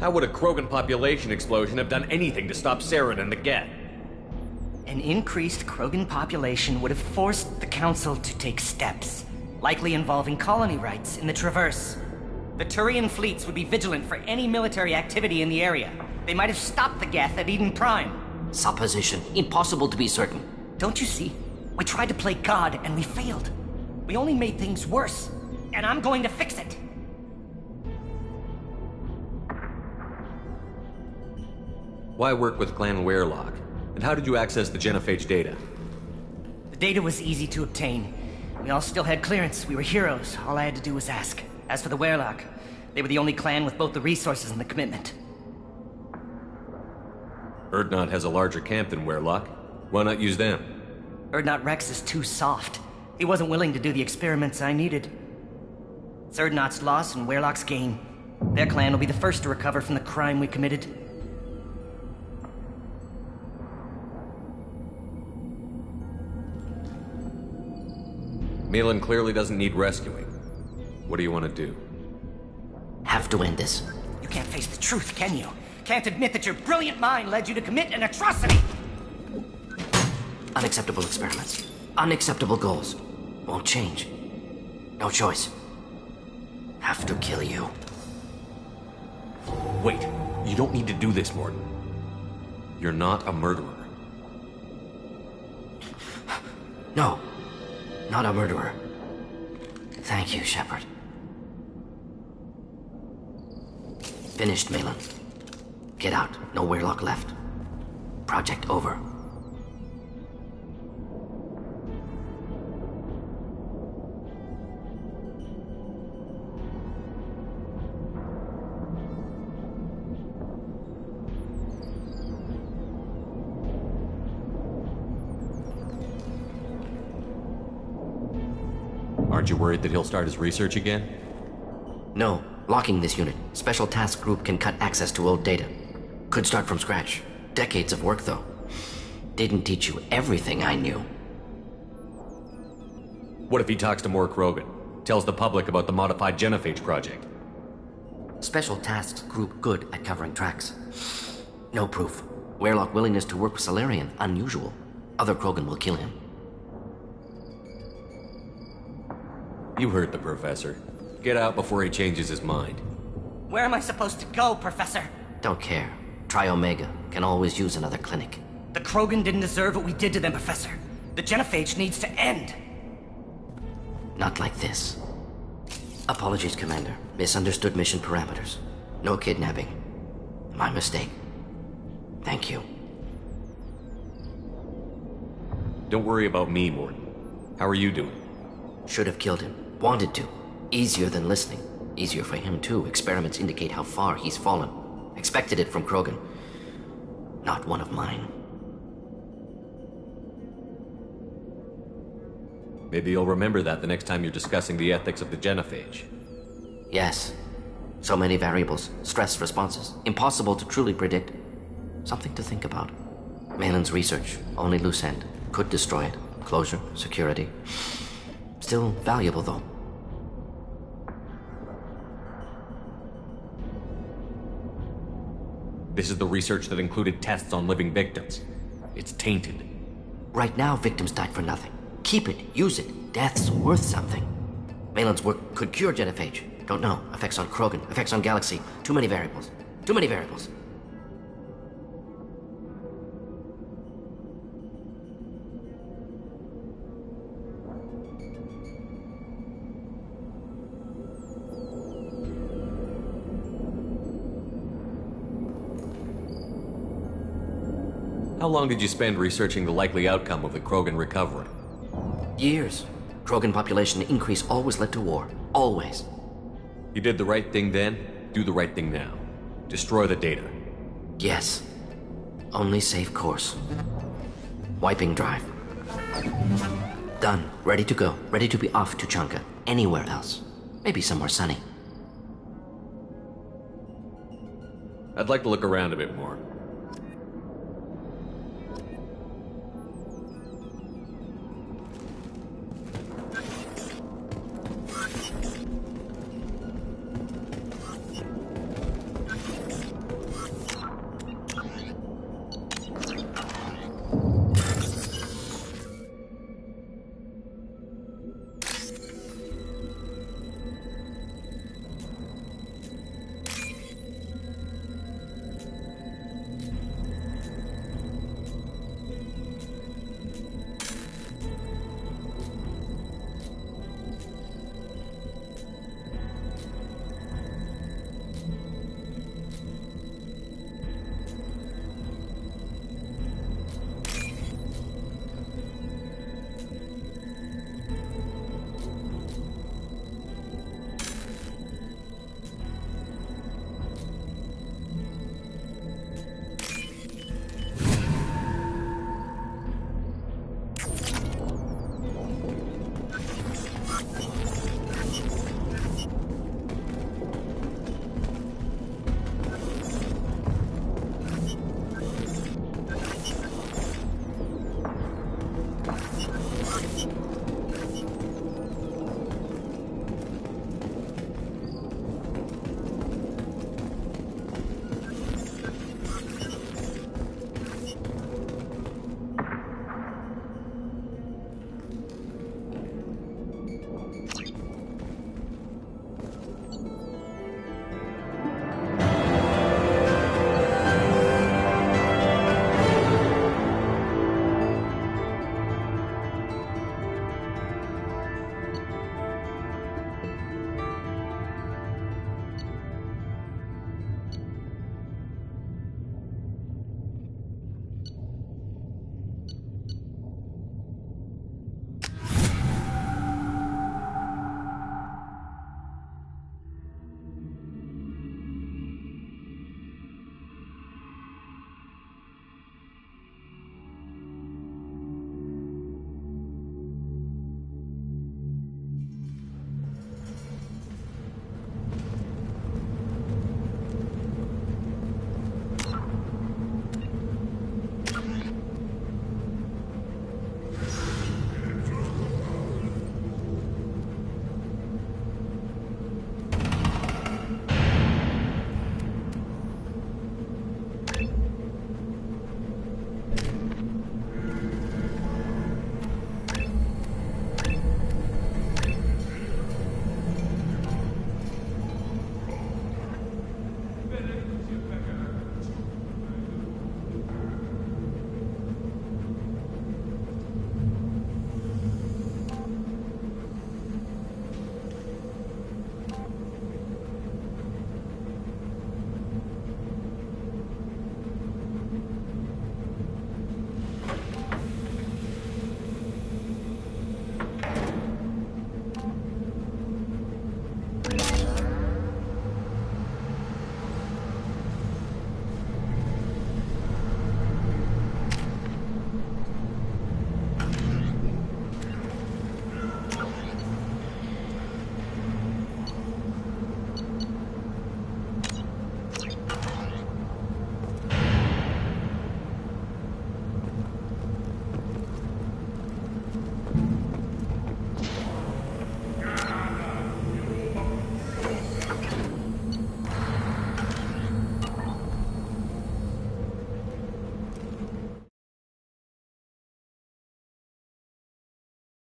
[SPEAKER 6] How would a Krogan population explosion have done anything to stop Saren and the Geth?
[SPEAKER 11] An increased Krogan population would have forced the Council to take steps, likely involving colony rights in the Traverse. The Turian fleets would be vigilant for any military activity in the area. They might have stopped the Geth at Eden Prime.
[SPEAKER 10] Supposition. Impossible to be certain.
[SPEAKER 11] Don't you see? We tried to play God and we failed. We only made things worse. And I'm going to fix it.
[SPEAKER 6] Why work with Clan Weirlock? And how did you access the genophage data?
[SPEAKER 11] The data was easy to obtain. We all still had clearance. We were heroes. All I had to do was ask. As for the Weirlock, they were the only clan with both the resources and the commitment.
[SPEAKER 6] Urdnot has a larger camp than Weirlock. Why not use them?
[SPEAKER 11] Urdnot Rex is too soft. He wasn't willing to do the experiments I needed. It's Urdnot's loss and Weirlock's gain. Their clan will be the first to recover from the crime we committed.
[SPEAKER 6] Malin clearly doesn't need rescuing. What do you want to do?
[SPEAKER 10] Have to end this.
[SPEAKER 11] You can't face the truth, can you? Can't admit that your brilliant mind led you to commit an atrocity!
[SPEAKER 10] Unacceptable experiments. Unacceptable goals. Won't change. No choice. Have to kill you.
[SPEAKER 6] Wait, you don't need to do this, Mordin. You're not a murderer.
[SPEAKER 10] No. Not a murderer. Thank you, Shepard. Finished, Malin. Get out. No Weirlock left. Project over.
[SPEAKER 6] Aren't you worried that he'll start his research again?
[SPEAKER 10] No. Locking this unit. Special task group can cut access to old data. Could start from scratch. Decades of work, though. Didn't teach you everything I knew.
[SPEAKER 6] What if he talks to more Krogan? Tells the public about the modified genophage project?
[SPEAKER 10] Special tasks group good at covering tracks. No proof. Weirlock willingness to work with Salarian, unusual. Other Krogan will kill him.
[SPEAKER 6] You heard the Professor. Get out before he changes his mind.
[SPEAKER 11] Where am I supposed to go, Professor?
[SPEAKER 10] Don't care. Try Omega. Can always use another clinic.
[SPEAKER 11] The Krogan didn't deserve what we did to them, Professor. The genophage needs to end.
[SPEAKER 10] Not like this. Apologies, Commander. Misunderstood mission parameters. No kidnapping. My mistake. Thank you.
[SPEAKER 6] Don't worry about me, Mordin. How are you doing?
[SPEAKER 10] Should have killed him. Wanted to. Easier than listening. Easier for him, too. Experiments indicate how far he's fallen. Expected it from Krogan. Not one of mine.
[SPEAKER 6] Maybe you'll remember that the next time you're discussing the ethics of the genophage.
[SPEAKER 10] Yes. So many variables. Stress responses. Impossible to truly predict. Something to think about. Malin's research. Only loose end. Could destroy it. Closure. Security. Still valuable, though.
[SPEAKER 6] This is the research that included tests on living victims. It's tainted.
[SPEAKER 10] Right now, victims died for nothing. Keep it. Use it. Death's worth something. Malin's work could cure genophage. Don't know. Effects on Krogan. Effects on Galaxy. Too many variables. Too many variables.
[SPEAKER 6] How long did you spend researching the likely outcome of the Krogan recovery?
[SPEAKER 10] Years. Krogan population increase always led to war. Always.
[SPEAKER 6] You did the right thing then, do the right thing now. Destroy the data.
[SPEAKER 10] Yes. Only safe course. Wiping drive. Done. Ready to go. Ready to be off to Chanka. Anywhere else. Maybe somewhere sunny.
[SPEAKER 6] I'd like to look around a bit more.